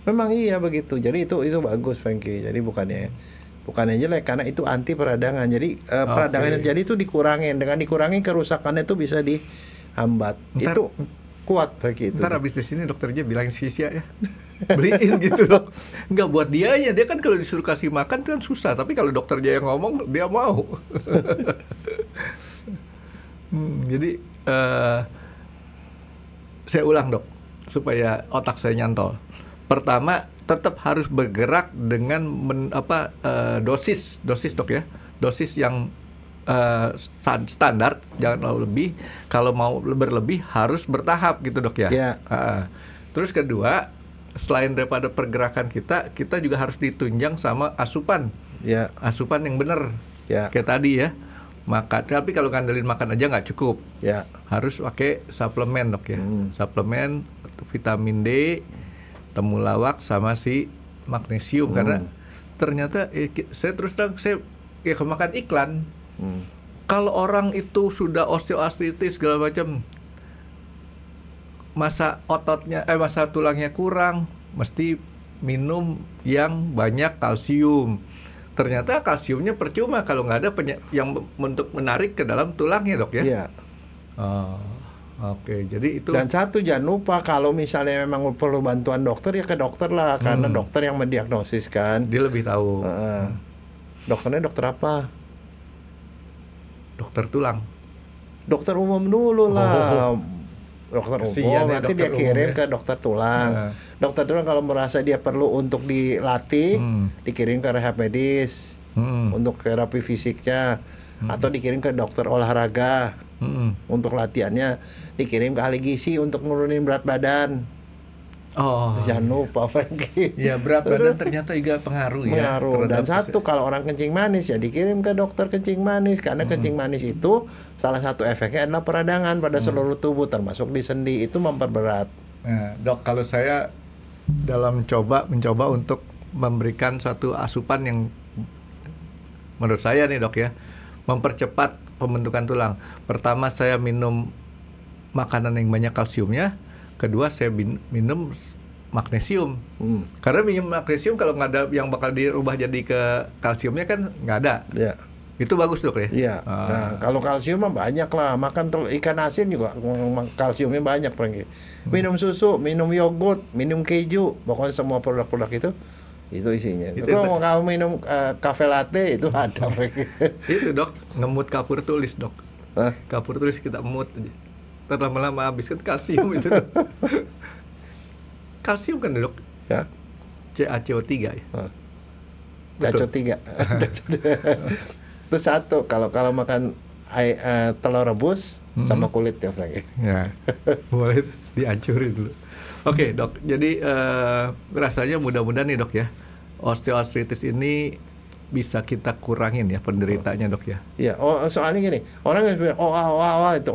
Memang iya begitu. Jadi itu bagus, Frankie. Jadi bukannya jelek, karena itu anti peradangan. Jadi peradangan yang jadi itu dikurangin. Dengan dikurangi kerusakannya itu bisa dihambat. Itu kuat Frankie itu. Ntar abis di sini dokter aja bilangin Sisia ya. Beliin gitu, Dok. Enggak buat dianya. Dia kan kalau disuruh kasih makan kan susah. Tapi kalau dokter aja yang ngomong, dia mau. Jadi saya ulang, Dok, supaya otak saya nyantol. Pertama, tetap harus bergerak dengan dosis, Dok ya. Dosis yang standar, jangan terlalu lebih. Kalau mau berlebih harus bertahap gitu, Dok ya. Terus kedua, selain daripada pergerakan kita juga harus ditunjang sama asupan. Asupan yang benar. Kayak tadi ya. Makan, tapi kalau ngandelin makan aja nggak cukup. Harus pakai suplemen, Dok ya. Suplemen vitamin D, temulawak sama si magnesium karena ternyata saya terus terang saya kemakan iklan. Kalau orang itu sudah osteoartritis segala macam, masa tulangnya kurang, mesti minum yang banyak kalsium. Ternyata kalsiumnya percuma kalau nggak ada yang untuk menarik ke dalam tulangnya, Dok ya. Oke, jadi itu. Dan satu, jangan lupa kalau misalnya memang perlu bantuan dokter ya ke dokter lah, karena dokter yang mendiagnosis kan. Dia lebih tahu. Dokternya dokter apa? Dokter tulang. Dokter umum dulu lah. Dokter umum, nanti dia kirim ke dokter tulang. Dokter tulang kalau merasa dia perlu untuk dilatih, dikirim ke rehab medis untuk terapi fisiknya, atau dikirim ke dokter olahraga untuk latihannya, dikirim ke ahli gizi untuk nurunin berat badan. Jangan lupa, Frankie. Ya, berat badan ternyata juga pengaruh ya. Dan satu, kalau orang kencing manis ya dikirim ke dokter kencing manis, karena kencing manis itu salah satu efeknya adalah peradangan pada seluruh tubuh termasuk di sendi, itu memperberat. Nah, Dok, kalau saya dalam mencoba untuk memberikan satu asupan yang menurut saya nih, Dok ya, mempercepat pembentukan tulang. Pertama, saya minum makanan yang banyak kalsiumnya. Kedua, saya minum magnesium. Karena minum magnesium kalau nggak ada yang bakal dirubah jadi ke kalsiumnya kan nggak ada. Itu bagus, Dok ya? Nah, kalau kalsium mah banyak lah. Makan ikan asin juga kalsiumnya banyak, Frankie. Minum susu, minum yogurt, minum keju, pokoknya semua produk-produk itu isinya. Kalau kamu minum cafe latte itu ada, Frankie. Itu, Dok, ngemut kapur tulis, Dok. Kapur tulis kita emut aja. Lama-lama habis kan kalsium itu. Kalsium kan, Dok? Ya. CaCO3 ya. CaCO3. Terus satu, kalau makan telur rebus sama kulit ya, Frankie. Ya. Boleh dihancurin dulu. Oke, Dok. Jadi rasanya mudah-mudahan nih, Dok ya, osteoartritis ini bisa kita kurangin ya penderitanya, Dok ya. Iya. Soalnya gini, orang yang bilang itu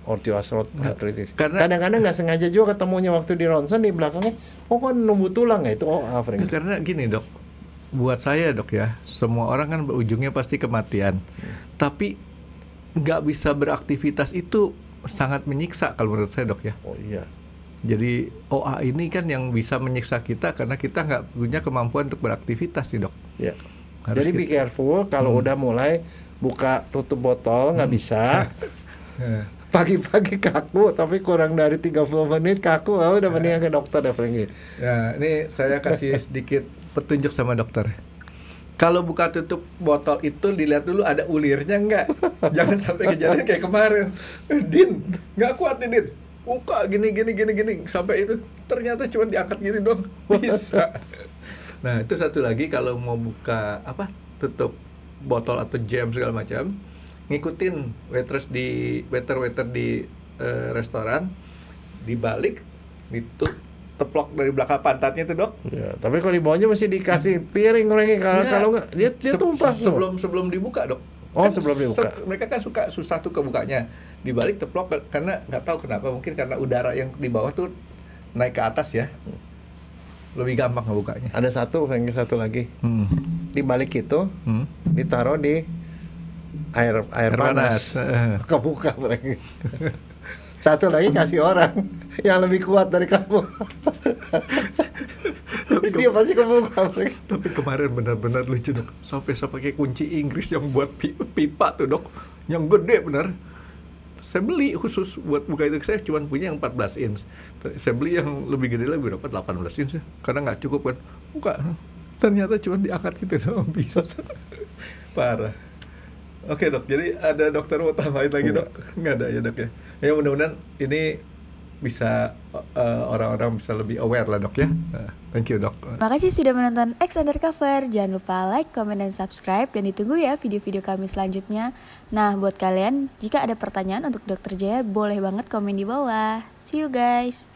osteoartritis. Kadang-kadang nggak sengaja juga ketemunya waktu di ronsen, di belakangnya kok numbuh tulang ya, itu Frankie. Karena gini, Dok, buat saya, Dok ya, semua orang kan berujungnya pasti kematian. Tapi nggak bisa beraktivitas itu sangat menyiksa kalau menurut saya, Dok ya. Jadi OA ini kan yang bisa menyiksa kita karena kita nggak punya kemampuan untuk beraktivitas sih, Dok. Jadi be careful kalau udah mulai buka tutup botol nggak bisa. Pagi-pagi kaku, tapi kurang dari 30 menit kaku, udah mendingan ke dokter deh, Frankie. Ya, ini saya kasih sedikit petunjuk sama dokter. Kalau buka tutup botol itu dilihat dulu ada ulirnya nggak. Jangan sampai kejadian kayak kemarin. Din, nggak kuat nih, Din. Buka gini sampai itu ternyata cuma diangkat gini doang. Bisa. Nah, itu satu lagi, kalau mau buka tutup botol atau jam segala macam, ngikutin waiter di restoran, dibalik, teplok dari belakang pantatnya itu, Dok. Ya, tapi kalau dibawanya mesti dikasih piring lagi, kalau nggak dia tumpah. Sebelum dibuka, Dok. Sebelum dibuka. Mereka kan suka susah tuh kebukanya. Dibalik teplok karena nggak tahu kenapa, mungkin karena udara yang di bawah tuh naik ke atas ya. Lebih gampang ngebukanya. Ada satu lagi. Dibalik itu ditaruh di air panas. Kebuka mereka. Satu lagi kasih orang yang lebih kuat dari kamu. Dia pasti kebuka mereka. Tapi kemarin benar-benar lucu dok. Sampai saya pakai kunci Inggris yang buat pipa tuh dok, yang gede benar. Saya beli khusus buat buka itu, saya cuma punya yang 14 inch. Saya beli yang lebih gede lagi berapa? 18 inch karena nggak cukup kan. Buka, ternyata cuma diangkat gitu doang bisa. Parah. Oke dok, jadi ada dokter mau tambahin lagi dok? Nggak ada ya dok ya? Ya mudah-mudahan ini bisa orang-orang bisa lebih aware lah dok ya. Thank you dok. Makasih sudah menonton X Undercover. Jangan lupa like, comment, dan subscribe. Dan ditunggu ya video-video kami selanjutnya. Nah buat kalian, jika ada pertanyaan untuk Dr. Jaya, boleh banget komen di bawah. See you guys.